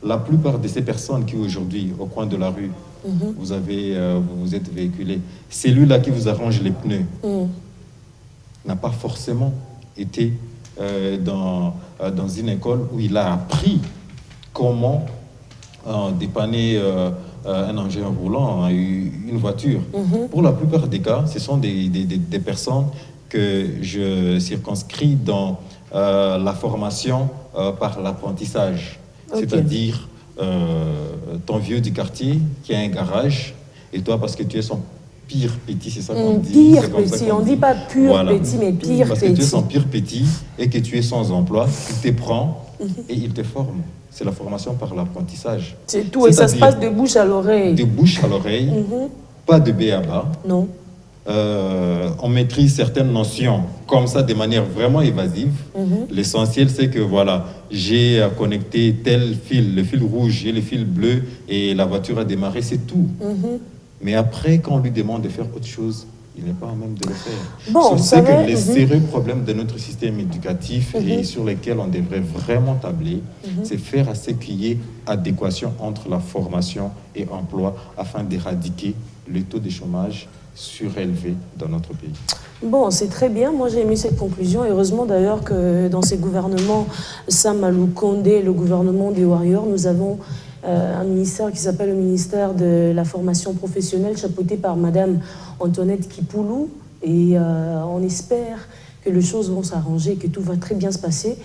La plupart de ces personnes qui aujourd'hui, au coin de la rue, vous êtes véhiculés, celui-là qui vous arrange les pneus n'a pas forcément été dans une école où il a appris comment dépanner un engin roulant, une voiture. Pour la plupart des cas, ce sont des personnes que je circonscris dans la formation par l'apprentissage. C'est-à-dire ton vieux du quartier qui a un garage, et toi, parce que tu es son pire petit, c'est ça qu'on dit? Pire petit, on ne dit pas pur petit, mais pire petit. Parce que tu es son pire petit et que tu es sans emploi, il te prend et il te forme. C'est la formation par l'apprentissage. C'est tout, et ça se passe de bouche à l'oreille. De bouche à l'oreille, pas de B à bas. Non. On maîtrise certaines notions comme ça de manière vraiment évasive. L'essentiel, c'est que voilà, j'ai connecté tel fil, le fil rouge et le fil bleu, et la voiture a démarré, c'est tout. Mais après, quand on lui demande de faire autre chose, il n'est pas en même de le faire. Bon, c'est que les sérieux problèmes de notre système éducatif et sur lesquels on devrait vraiment tabler, c'est faire à ce qu'il y ait adéquation entre la formation et emploi afin d'éradiquer le taux de chômage surélevé dans notre pays. Bon, c'est très bien. Moi, j'ai aimé cette conclusion. Heureusement, d'ailleurs, que dans ces gouvernements, Sam Alou Condé, le gouvernement des Warriors, nous avons un ministère qui s'appelle le ministère de la formation professionnelle, chapeauté par Madame Antoinette Kipoulou. Et on espère que les choses vont s'arranger, que tout va très bien se passer.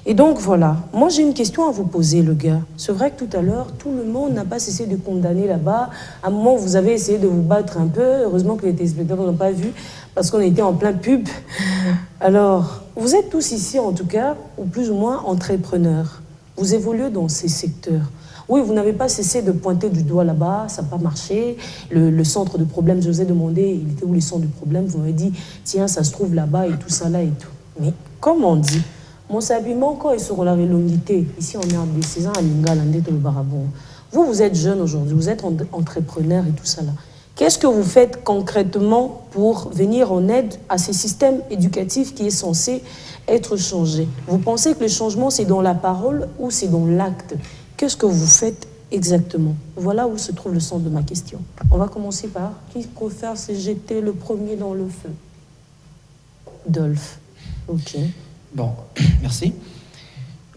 Et donc, voilà. Moi, j'ai une question à vous poser, le gars. C'est vrai que tout à l'heure, tout le monde n'a pas cessé de condamner là-bas. À un moment, vous avez essayé de vous battre un peu. Heureusement que les téléspectateurs n'ont pas vu, parce qu'on était en plein pub. Alors, vous êtes tous ici, en tout cas, ou plus ou moins entrepreneurs. Vous évoluez dans ces secteurs. Oui, vous n'avez pas cessé de pointer du doigt là-bas, ça n'a pas marché. Le centre de problème, je vous ai demandé, il était où le centre du problème? Vous m'avez dit, tiens, ça se trouve là-bas et tout ça là et tout. Mais comme on dit, mon s'habillement, quand ils seront la relongité, ici on est en décision à Lingalande, le Barabon. Vous êtes jeune aujourd'hui, vous êtes entrepreneur et tout ça là. Qu'est-ce que vous faites concrètement pour venir en aide à ces systèmes éducatifs qui est censé être changé? Vous pensez que le changement, c'est dans la parole ou c'est dans l'acte? Qu'est-ce que vous faites exactement? Voilà où se trouve le centre de ma question. On va commencer par qui préfère se jeter le premier dans le feu? Dolph. Ok. Bon, merci.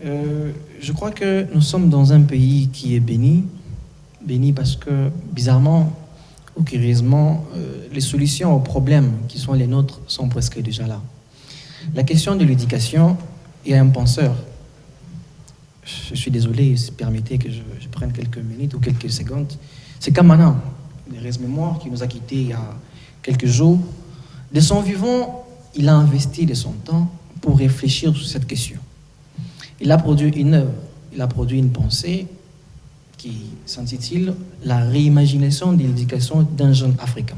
Je crois que nous sommes dans un pays qui est béni. Béni parce que, bizarrement ou curieusement, les solutions aux problèmes qui sont les nôtres sont presque déjà là. La question de l'éducation, il y a un penseur. Je suis désolé, si vous permettez que je prenne quelques minutes ou quelques secondes. C'est Kamana, le reste-mémoire, qui nous a quittés il y a quelques jours. De son vivant, il a investi de son temps pour réfléchir sur cette question. Il a produit une œuvre, il a produit une pensée qui s'intitule « La réimagination de l'éducation d'un jeune Africain ».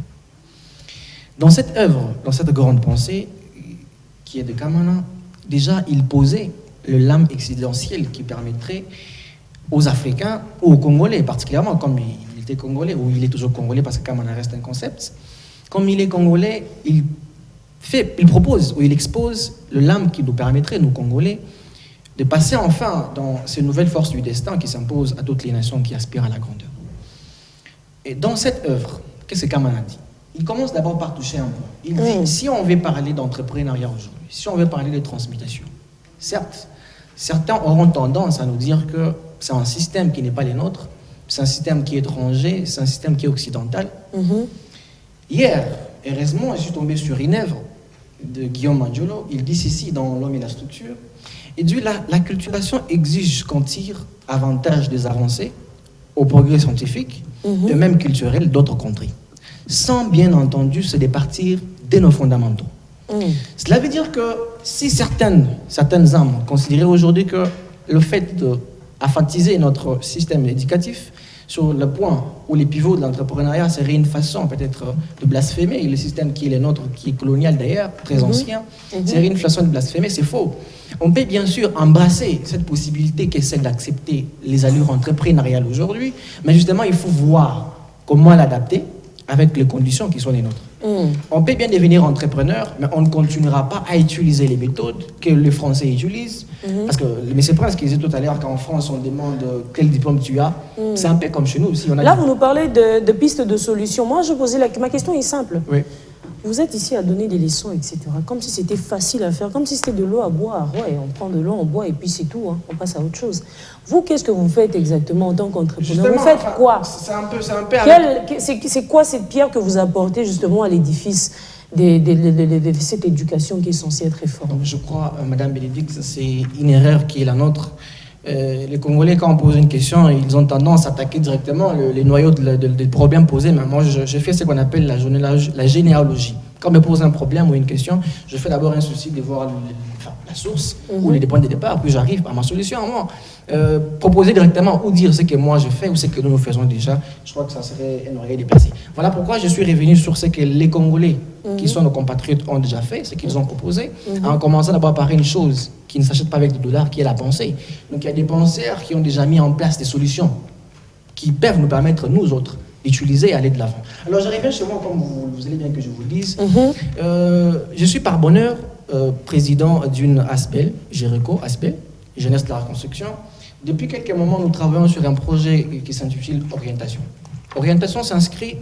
Dans cette œuvre, dans cette grande pensée, qui est de Kamana, déjà il posait le lame existentiel qui permettrait aux Africains, ou aux Congolais particulièrement, comme il était Congolais, ou il est toujours Congolais parce que Kamana reste un concept, comme il est Congolais, il propose ou il expose le lame qui nous permettrait, nous Congolais, de passer enfin dans ces nouvelles forces du destin qui s'imposent à toutes les nations qui aspirent à la grandeur. Et dans cette œuvre, qu'est-ce que Kamana dit? Il commence d'abord par toucher un point. Il dit, si on veut parler d'entrepreneuriat aujourd'hui, si on veut parler de transmutation, certes, certains auront tendance à nous dire que c'est un système qui n'est pas le nôtre, c'est un système qui est étranger, c'est un système qui est occidental. Hier, heureusement, je suis tombé sur une œuvre de Guillaume Mangiolo. Il dit ceci dans L'homme et la structure. Il dit la culturation exige qu'on tire avantage des avancées au progrès scientifique et même culturel d'autres contrées, sans bien entendu se départir de nos fondamentaux. Cela veut dire que si certaines âmes considéraient aujourd'hui que le fait d'affatiser notre système éducatif sur le point où les pivots de l'entrepreneuriat serait une façon peut-être de blasphémer le système qui est le nôtre, qui est colonial d'ailleurs, très ancien, serait une façon de blasphémer, c'est faux. On peut bien sûr embrasser cette possibilité qui est celle d'accepter les allures entrepreneuriales aujourd'hui, mais justement il faut voir comment l'adapter avec les conditions qui sont les nôtres. On peut bien devenir entrepreneur, mais on ne continuera pas à utiliser les méthodes que les Français utilisent. Parce que le M. Prince qui disait tout à l'heure qu'en France, on demande quel diplôme tu as. C'est un peu comme chez nous aussi. Là, vous nous parlez de pistes de solutions. Moi, je posais ma question est simple. Oui. Vous êtes ici à donner des leçons, etc. Comme si c'était facile à faire, comme si c'était de l'eau à boire. Ouais, on prend de l'eau, on boit et puis c'est tout. Hein. On passe à autre chose. Vous, qu'est-ce que vous faites exactement en tant qu'entrepreneur? Vous faites quoi? C'est un peu C'est quoi cette pierre que vous apportez justement à l'édifice de cette éducation qui est censée être réformée? Je crois, Madame Bénédicte, c'est une erreur qui est la nôtre. Les Congolais, quand on pose une question, ils ont tendance à attaquer directement les noyaux des problèmes posés. Mais moi, je fais ce qu'on appelle la généalogie. Quand on me pose un problème ou une question, je fais d'abord un souci de voir la source ou les points de départ, puis j'arrive à ma solution à moi. Proposer directement ou dire ce que moi je fais ou ce que nous faisons déjà, je crois que ça serait un oreille déplacé. Voilà pourquoi je suis revenu sur ce que les Congolais, qui sont nos compatriotes, ont déjà fait, ce qu'ils ont proposé, en commençant d'abord par une chose qui ne s'achète pas avec des dollars, qui est la pensée. Donc il y a des penseurs qui ont déjà mis en place des solutions qui peuvent nous permettre, nous autres, d'utiliser et aller de l'avant. Alors j'arrive chez moi, comme vous allez bien que je vous le dise. Je suis par bonheur président d'une ASBEL, Géreco ASBEL, Jeunesse de la Reconstruction. Depuis quelques moments, nous travaillons sur un projet qui s'intitule Orientation. Orientation s'inscrit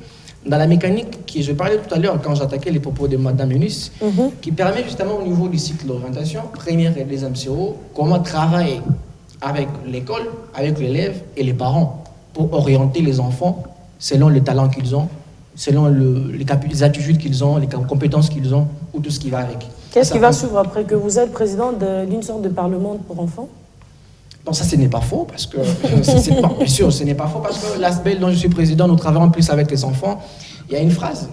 dans la mécanique que je parlais tout à l'heure quand j'attaquais les propos de Mme Eunice, qui permet justement au niveau du cycle d'orientation, première et deuxième CO, comment travailler avec l'école, avec l'élève et les parents pour orienter les enfants selon le talent qu'ils ont, selon les attitudes qu'ils ont, les compétences qu'ils ont, ou tout ce qui va avec. Qu'est-ce qui va suivre après que vous êtes président d'une sorte de parlement pour enfants? Non, ça ce n'est pas faux, parce que, bien sûr, ce n'est pas faux, parce que l'ASBEL dont je suis président, nous travaillons plus avec les enfants. Il y a une phrase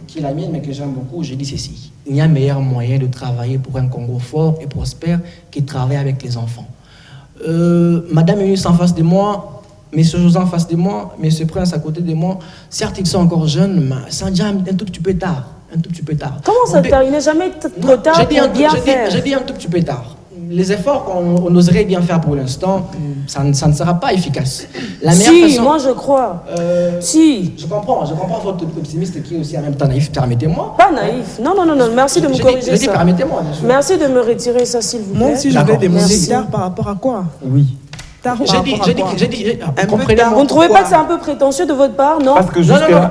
qui est la mienne, mais que j'aime beaucoup, j'ai dit ceci: il y a un meilleur moyen de travailler pour un Congo fort et prospère que de travailler avec les enfants. Madame Eunice en face de moi, Monsieur José en face de moi, Monsieur Prince à côté de moi, certes ils sont encore jeunes, mais ça déjà un tout petit peu tard. Comment ça tard? Il n'est jamais trop tard pour bien faire. J'ai dit un tout petit peu tard. Les efforts qu'on oserait bien faire pour l'instant, ça ne sera pas efficace. La meilleure façon, moi je crois. Si. Je comprends votre optimiste qui est aussi en même temps naïf, permettez-moi. Pas naïf. Non, merci de me corriger ça. Permettez-moi. Merci de me retirer ça, s'il vous plaît. Moi aussi, je vais demander tard par rapport à quoi? Oui. J'ai dit, comprenez-moi. Vous ne trouvez pas que c'est un peu prétentieux de votre part, non? Parce que non,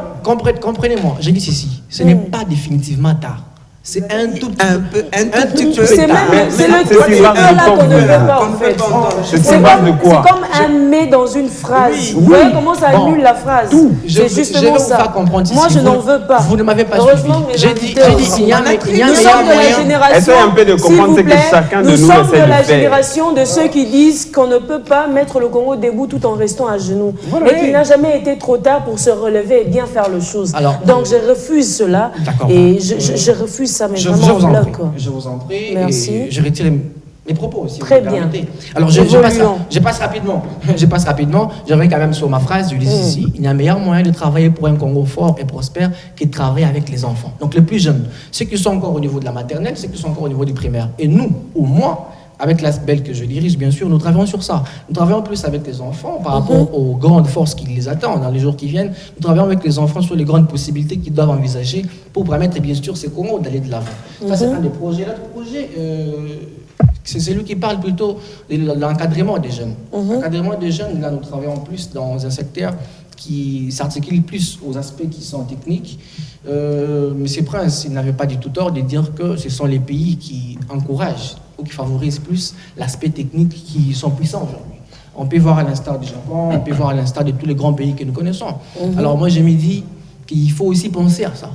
comprenez-moi. J'ai dit ceci. Ce n'est pas définitivement tard. C'est un tout petit peu. C'est le petit peu là qu'on ne veut pas en fait. C'est comme un mais dans une phrase. Vous voyez comment ça annule la phrase? C'est justement ça. Moi je n'en veux pas. Vous ne m'avez pas suivi. J'ai dit il y a un meilleur moyen. Essayez un peu de comprendre ce que chacun de nous essaie de faire. Nous sommes de la génération de ceux qui disent qu'on ne peut pas mettre le Congo debout tout en restant à genoux. Et qu'il n'a jamais été trop tard pour se relever et bien faire les choses. Donc je refuse cela. Et je refuse ça, mais Je vraiment vous en en prie. bloc. Je vous en prie. Merci. Et je retire mes propos aussi. Très vous me bien. permettez. Alors, je passe rapidement. Je passe rapidement. Je reviens quand même sur ma phrase. Je dis ici, il y a un meilleur moyen de travailler pour un Congo fort et prospère que de travailler avec les enfants. Donc, les plus jeunes, ceux qui sont encore au niveau de la maternelle, ceux qui sont encore au niveau du primaire. Et nous, ou moi, avec l'ASBEL que je dirige, bien sûr, nous travaillons sur ça. Nous travaillons plus avec les enfants par rapport aux grandes forces qui les attendent dans les jours qui viennent. Nous travaillons avec les enfants sur les grandes possibilités qu'ils doivent envisager pour permettre, bien sûr, ces Congos d'aller de l'avant. Ça, c'est un des projets. L'autre projet, c'est celui qui parle plutôt de l'encadrement des jeunes. L'encadrement des jeunes, là, nous travaillons plus dans un secteur qui s'articule plus aux aspects qui sont techniques. Monsieur Prince, il n'avait pas du tout tort de dire que ce sont les pays qui encouragent ou qui favorisent plus l'aspect technique qui sont puissants aujourd'hui. On peut voir à l'instar du Japon, on peut voir à l'instar de tous les grands pays que nous connaissons. Alors moi, je me dis qu'il faut aussi penser à ça.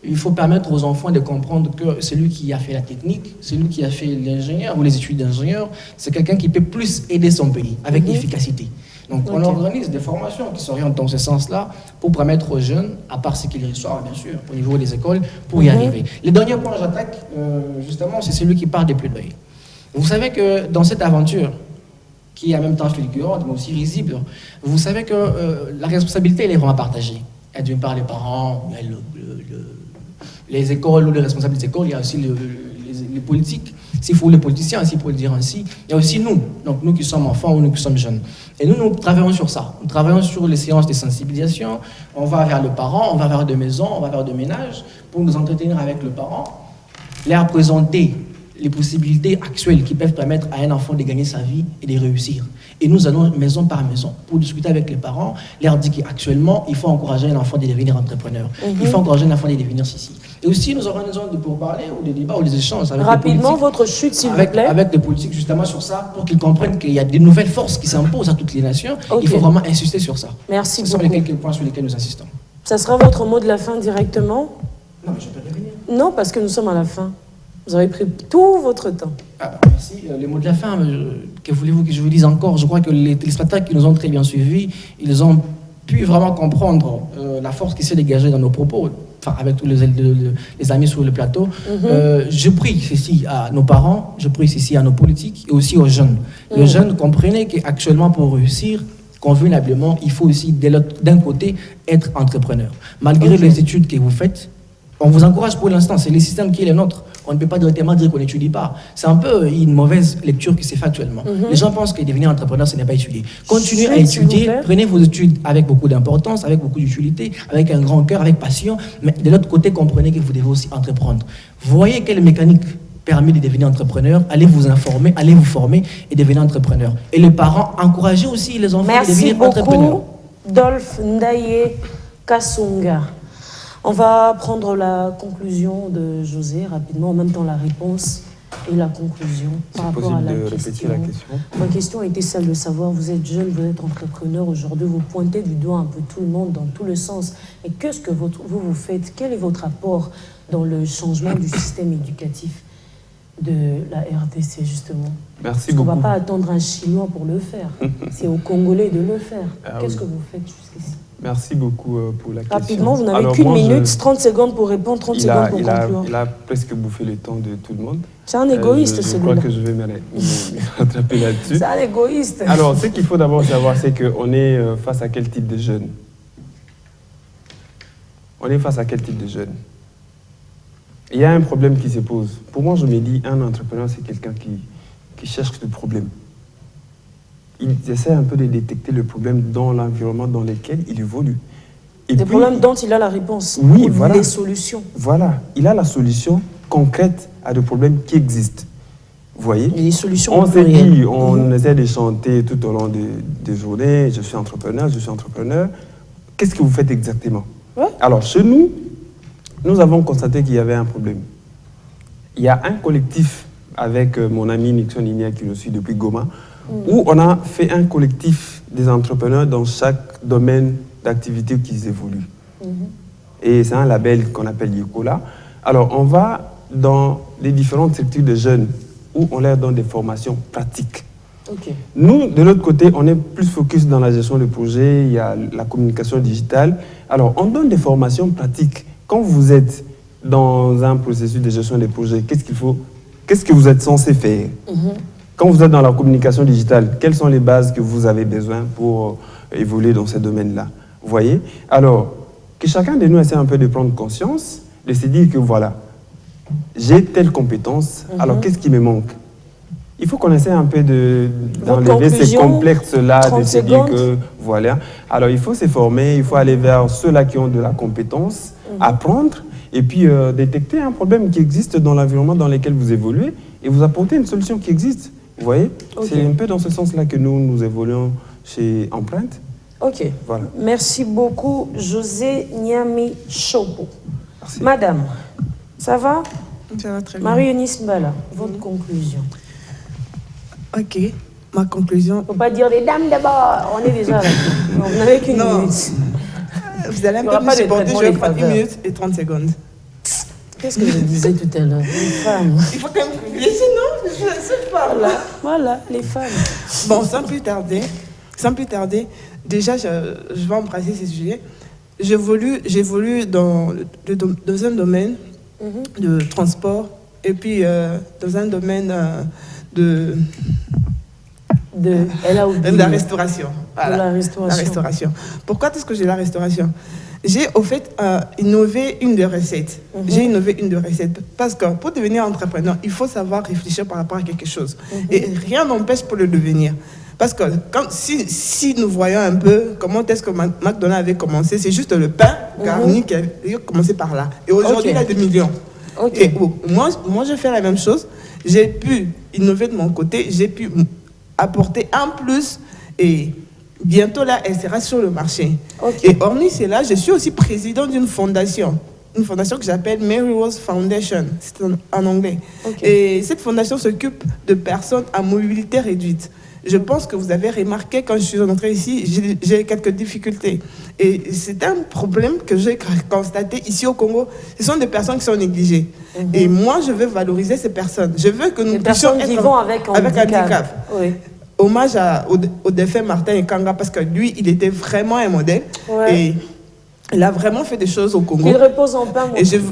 Il faut permettre aux enfants de comprendre que celui qui a fait la technique, celui qui a fait l'ingénieur ou les études d'ingénieur, c'est quelqu'un qui peut plus aider son pays avec efficacité. Donc on organise des formations qui s'orientent dans ce sens-là pour permettre aux jeunes, à part ce qu'ils reçoivent bien sûr au niveau des écoles, pour y arriver. Le dernier point que j'attaque, justement, c'est celui qui parle des plaidoyers. Vous savez que dans cette aventure, qui est en même temps fulgurante, mais aussi risible, vous savez que la responsabilité, elle est vraiment partagée. Il y a d'une part les parents, il y a les écoles ou les responsables des écoles, il y a aussi les politiques, s'il faut les politiciens, s'il faut le dire ainsi. Il y a aussi nous, donc nous qui sommes enfants ou nous qui sommes jeunes. Et nous travaillons sur ça. Nous travaillons sur les séances de sensibilisation. On va vers le parent, on va vers des maisons, on va vers des ménages pour nous entretenir avec le parent, leur présenter les possibilités actuelles qui peuvent permettre à un enfant de gagner sa vie et de réussir. Et nous allons maison par maison pour discuter avec les parents, leur dire qu'actuellement, il faut encourager un enfant de devenir entrepreneur. Il faut encourager un enfant de devenir ceci. Et aussi, nous organisons des pourparlers ou des débats ou des échanges avec Rapidement, les politiques, votre chute, s'il vous plaît. avec les politiques, justement, sur ça, pour qu'ils comprennent qu'il y a des nouvelles forces qui s'imposent à toutes les nations. Il faut vraiment insister sur ça. Merci Ce sont beaucoup. les quelques points sur lesquels nous insistons. Ça sera votre mot de la fin directement? Non, mais je peux revenir. Non, parce que nous sommes à la fin. Vous avez pris tout votre temps. Merci. Les mots de la fin, que voulez-vous que je vous dise encore? Je crois que les téléspectateurs qui nous ont très bien suivis, ils ont pu vraiment comprendre la force qui s'est dégagée dans nos propos, enfin, avec tous les amis sur le plateau. Je prie ceci à nos parents, je prie ceci à nos politiques et aussi aux jeunes. Les jeunes, comprenez qu'actuellement, pour réussir convenablement, il faut aussi, d'un côté, être entrepreneur. Malgré les études que vous faites, on vous encourage pour l'instant, c'est le système qui est le nôtre. On ne peut pas directement dire qu'on n'étudie pas. C'est un peu une mauvaise lecture qui s'est faite actuellement. Les gens pensent que devenir entrepreneur, ce n'est pas étudier. Continuez à étudier, prenez vos études avec beaucoup d'importance, avec beaucoup d'utilité, avec un grand cœur, avec passion, mais de l'autre côté, comprenez que vous devez aussi entreprendre. Voyez quelle mécanique permet de devenir entrepreneur, allez vous informer, allez vous former et devenir entrepreneur. Et les parents, encouragez aussi les enfants à devenir entrepreneurs. Merci beaucoup, Dolph Ndaye Kassunga. On va prendre la conclusion de José rapidement, en même temps la réponse et la conclusion par rapport à la question. Ma question était celle de savoir, vous êtes jeune, vous êtes entrepreneur, aujourd'hui vous pointez du doigt un peu tout le monde dans tout le sens. Et qu'est-ce que vous faites? Quel est votre apport dans le changement du système éducatif de la RDC justement? Merci Parce beaucoup. qu'on ne va pas attendre un Chinois pour le faire, c'est aux Congolais de le faire. Qu'est-ce que vous faites jusqu'ici? Merci beaucoup pour la question. Rapidement, vous n'avez qu'une minute, 30 secondes pour répondre, 30 secondes pour conclure. Il a presque bouffé le temps de tout le monde. C'est un égoïste, Je celui-là. crois que je vais me rattraper là-dessus. C'est un égoïste. Alors, ce qu'il faut d'abord savoir, c'est qu'on est face à quel type de jeunes? On est face à quel type de jeunes? Il y a un problème qui se pose. Pour moi, je me dis, un entrepreneur, c'est quelqu'un qui cherche le problème. Il essaie un peu de détecter le problème dans l'environnement dans lequel il évolue. Des problèmes dont il a la réponse. Oui, ou voilà. les solutions. Voilà, il a la solution concrète à des problèmes qui existent. Vous voyez? Et les solutions On au s'est pluriel. dit, on essaie de chanter tout au long des journées, je suis entrepreneur, je suis entrepreneur. Qu'est-ce que vous faites exactement? Ouais. Alors, chez nous, nous avons constaté qu'il y avait un problème. Il y a un collectif avec mon ami Nixon Inia qui le suit depuis Goma, où on a fait un collectif des entrepreneurs dans chaque domaine d'activité qu'ils évoluent. Et c'est un label qu'on appelle Yekola. Alors, on va dans les différentes structures de jeunes où on leur donne des formations pratiques. Ok. Nous, de l'autre côté, on est plus focus dans la gestion de projet, il y a la communication digitale. Alors, on donne des formations pratiques. Quand vous êtes dans un processus de gestion des projets, qu'est-ce que vous êtes censé faire? Quand vous êtes dans la communication digitale, quelles sont les bases que vous avez besoin pour évoluer dans ces domaines-là? Vous voyez? Alors, que chacun de nous essaie un peu de prendre conscience, de se dire que voilà, j'ai telle compétence, alors qu'est-ce qui me manque? Il faut qu'on essaie un peu d'enlever ces complexes-là, de se dire que voilà. Alors, il faut se former, il faut aller vers ceux-là qui ont de la compétence, apprendre, et puis détecter un problème qui existe dans l'environnement dans lequel vous évoluez et vous apporter une solution qui existe. Vous voyez? C'est un peu dans ce sens-là que nous évoluons chez Empreinte. Ok. Voilà. Merci beaucoup, José Niami Chopo. Merci. Madame, ça va? Ça va très bien. Marie-Eunice Mbala, votre conclusion. Ok, ma conclusion. Il ne faut pas dire les dames d'abord, on est déjà là. On n'avait qu'une Non. minute. Vous allez un Il y aura peu pas me de supporter, traitement je vais des prendre 1 faveurs. minute et 30 secondes. Qu'est-ce que je disais tout à l'heure? Les femmes. Il faut quand même privilégier, non? Je parle là. Voilà, les femmes. Bon, sans plus tarder, déjà, je vais embrasser ces sujets. J'évolue dans un domaine de transport et puis dans un domaine Elle a oublié. de la restauration. Voilà. De la restauration. La restauration. Pourquoi est-ce que j'ai la restauration? J'ai au fait innové une de recettes. J'ai innové une de recettes parce que pour devenir entrepreneur, il faut savoir réfléchir par rapport à quelque chose. Et rien n'empêche pour le devenir. Parce que si nous voyons un peu comment est-ce que McDonald's avait commencé, c'est juste le pain garni qui a commencé par là. Et aujourd'hui, il a des millions. Ok. Et moi, je fais la même chose. J'ai pu innover de mon côté, j'ai pu apporter un plus et bientôt là, elle sera sur le marché. Ok. Et hormis cela, je suis aussi président d'une fondation. Une fondation que j'appelle Mary Rose Foundation, c'est en anglais. Ok. Et cette fondation s'occupe de personnes à mobilité réduite. Je pense que vous avez remarqué quand je suis entrée ici, j'ai quelques difficultés. Et c'est un problème que j'ai constaté ici au Congo. Ce sont des personnes qui sont négligées. Et moi, je veux valoriser ces personnes. Je veux que nous Les puissions personnes être vivant avec handicap. Oui. Hommage au défunt Martin Ekanga, parce que lui, il était vraiment un modèle. Ouais. Et il a vraiment fait des choses au Congo. Il repose en paix, Et je veux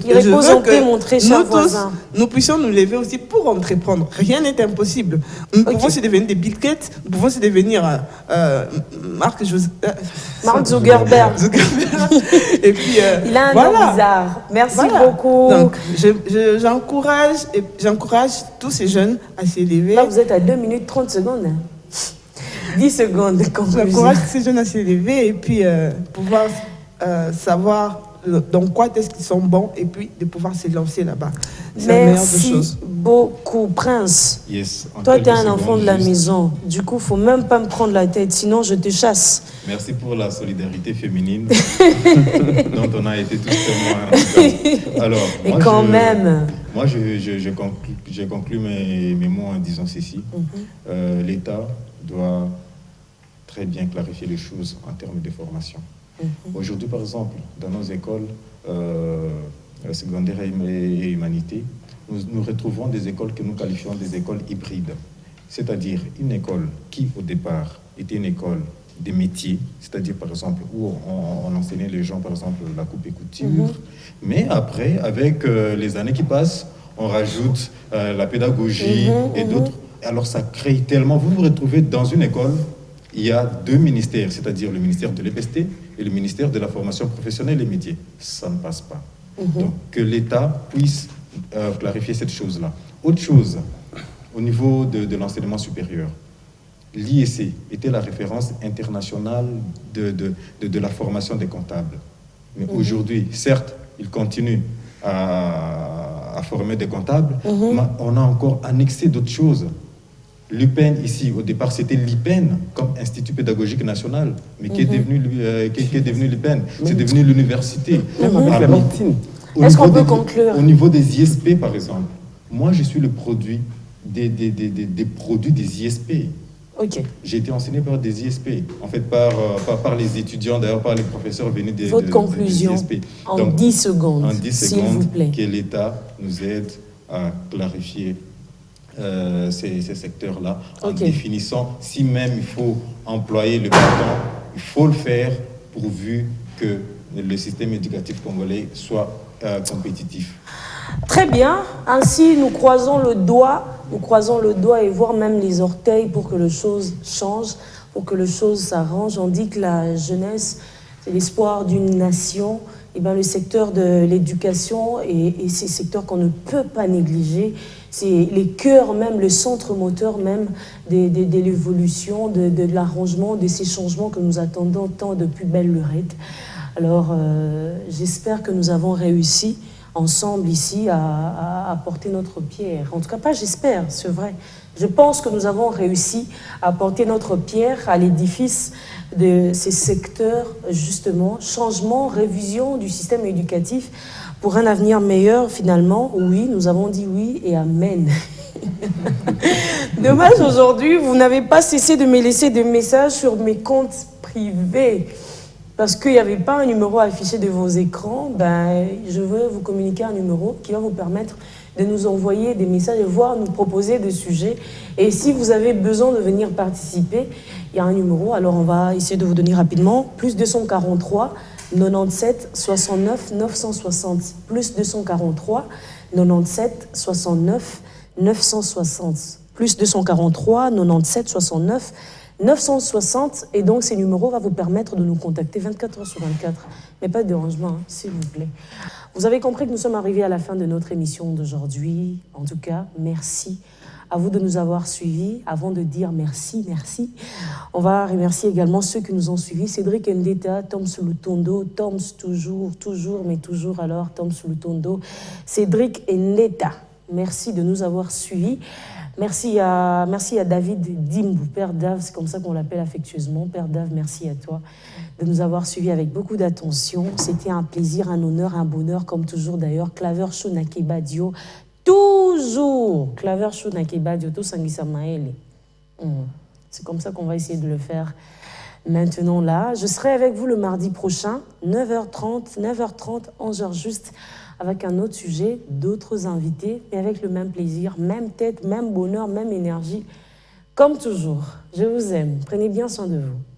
paix, mon très cher nous tous, voisin. nous puissions nous lever aussi pour entreprendre. Rien n'est impossible. Nous pouvons se devenir des Bill Gates, nous pouvons se devenir Mark Zuckerberg. Et puis, Il a un voilà. nom bizarre. Merci Voilà. beaucoup. Donc, j'encourage tous ces jeunes à s'élever. Là, vous êtes à 2 minutes 30 secondes. 10 secondes de conclusion. J'encourage ces jeunes à s'élever et puis pouvoir savoir dans quoi est-ce qu'ils sont bons et puis de pouvoir se lancer là-bas. C'est la meilleure des Merci choses. beaucoup, Prince. Yes, en Toi, tu es quelques un enfant secondes, de la juste. maison. Du coup, faut même pas me prendre la tête, sinon je te chasse. Merci pour la solidarité féminine dont on a été tous témoins. en tout cas. Alors, Et quand même. Moi, je conclus mes mots en disant ceci. L'État doit très bien clarifier les choses en termes de formation. Aujourd'hui, par exemple, dans nos écoles secondaires et humanités, nous retrouvons des écoles que nous qualifions des écoles hybrides. C'est-à-dire une école qui, au départ, était une école des métiers, c'est-à-dire, par exemple, où on enseignait les gens, par exemple, la coupe et couture. Mais après, avec les années qui passent, on rajoute la pédagogie et d'autres. Alors, ça crée tellement... Vous vous retrouvez dans une école, il y a 2 ministères, c'est-à-dire le ministère de l'EPST et le ministère de la formation professionnelle et métiers. Ça ne passe pas. Donc, que l'État puisse clarifier cette chose-là. Autre chose, au niveau de l'enseignement supérieur, l'IEC était la référence internationale de la formation des comptables. Mais aujourd'hui, certes, il continue à former des comptables, mais on a encore annexé d'autres choses. L'UPEN, ici, au départ, c'était l'IPEN, comme Institut pédagogique national, mais qui est devenu l'IPEN. C'est devenu l'université. Alors, Est-ce qu'on peut conclure? Au niveau des ISP, par exemple, moi, je suis le produit des produits des ISP. Ok. J'ai été enseigné par des ISP, en fait par les étudiants, d'ailleurs par les professeurs venus des Votre conclusion ISP. en Donc, 10 secondes, en 10 s'il vous secondes, plaît. que l'État nous aide à clarifier ces secteurs-là, en Ok. définissant, si même il faut employer le bâton, il faut le faire pourvu que le système éducatif congolais soit compétitif. Très bien. Ainsi, nous croisons le doigt et voire même les orteils pour que les choses changent, pour que les choses s'arrangent. On dit que la jeunesse, c'est l'espoir d'une nation. Et bien, le secteur de l'éducation et ces secteurs qu'on ne peut pas négliger, c'est les cœurs même, le centre moteur même de l'évolution, de l'arrangement, de ces changements que nous attendons tant depuis belle lurette. Alors, j'espère que nous avons réussi ensemble ici à apporter notre pierre. En tout cas, pas j'espère, c'est vrai. Je pense que nous avons réussi à apporter notre pierre à l'édifice de ces secteurs, justement, changement, révision du système éducatif pour un avenir meilleur, finalement. Oui, nous avons dit oui et amen. Dommage, aujourd'hui, vous n'avez pas cessé de me laisser des messages sur mes comptes privés. Parce qu'il n'y avait pas un numéro affiché de vos écrans, ben, je veux vous communiquer un numéro qui va vous permettre de nous envoyer des messages et voire nous proposer des sujets. Et si vous avez besoin de venir participer, il y a un numéro, alors on va essayer de vous donner rapidement, plus 243 97 69 960, plus 243 97 69 960, plus 243 97 69 960, et donc ces numéros vont vous permettre de nous contacter 24 heures sur 24. Mais pas de dérangement, hein, s'il vous plaît. Vous avez compris que nous sommes arrivés à la fin de notre émission d'aujourd'hui. En tout cas, merci à vous de nous avoir suivis. Avant de dire merci, on va remercier également ceux qui nous ont suivis. Cédric Ndeta, Tom Sulutondo, Tom toujours, alors Tom Sulutondo, Cédric Ndeta. Merci de nous avoir suivis. Merci à David Dimbu, Père Dave, c'est comme ça qu'on l'appelle affectueusement. Père Dave, merci à toi de nous avoir suivis avec beaucoup d'attention. C'était un plaisir, un honneur, un bonheur, comme toujours d'ailleurs. Claver Shonake Badio, toujours Claver Shonake Badio, tout Sangisa Maele. C'est comme ça qu'on va essayer de le faire maintenant là. Je serai avec vous le mardi prochain, 9h30, 11h juste, avec un autre sujet, d'autres invités, mais avec le même plaisir, même tête, même bonheur, même énergie. Comme toujours, je vous aime. Prenez bien soin de vous.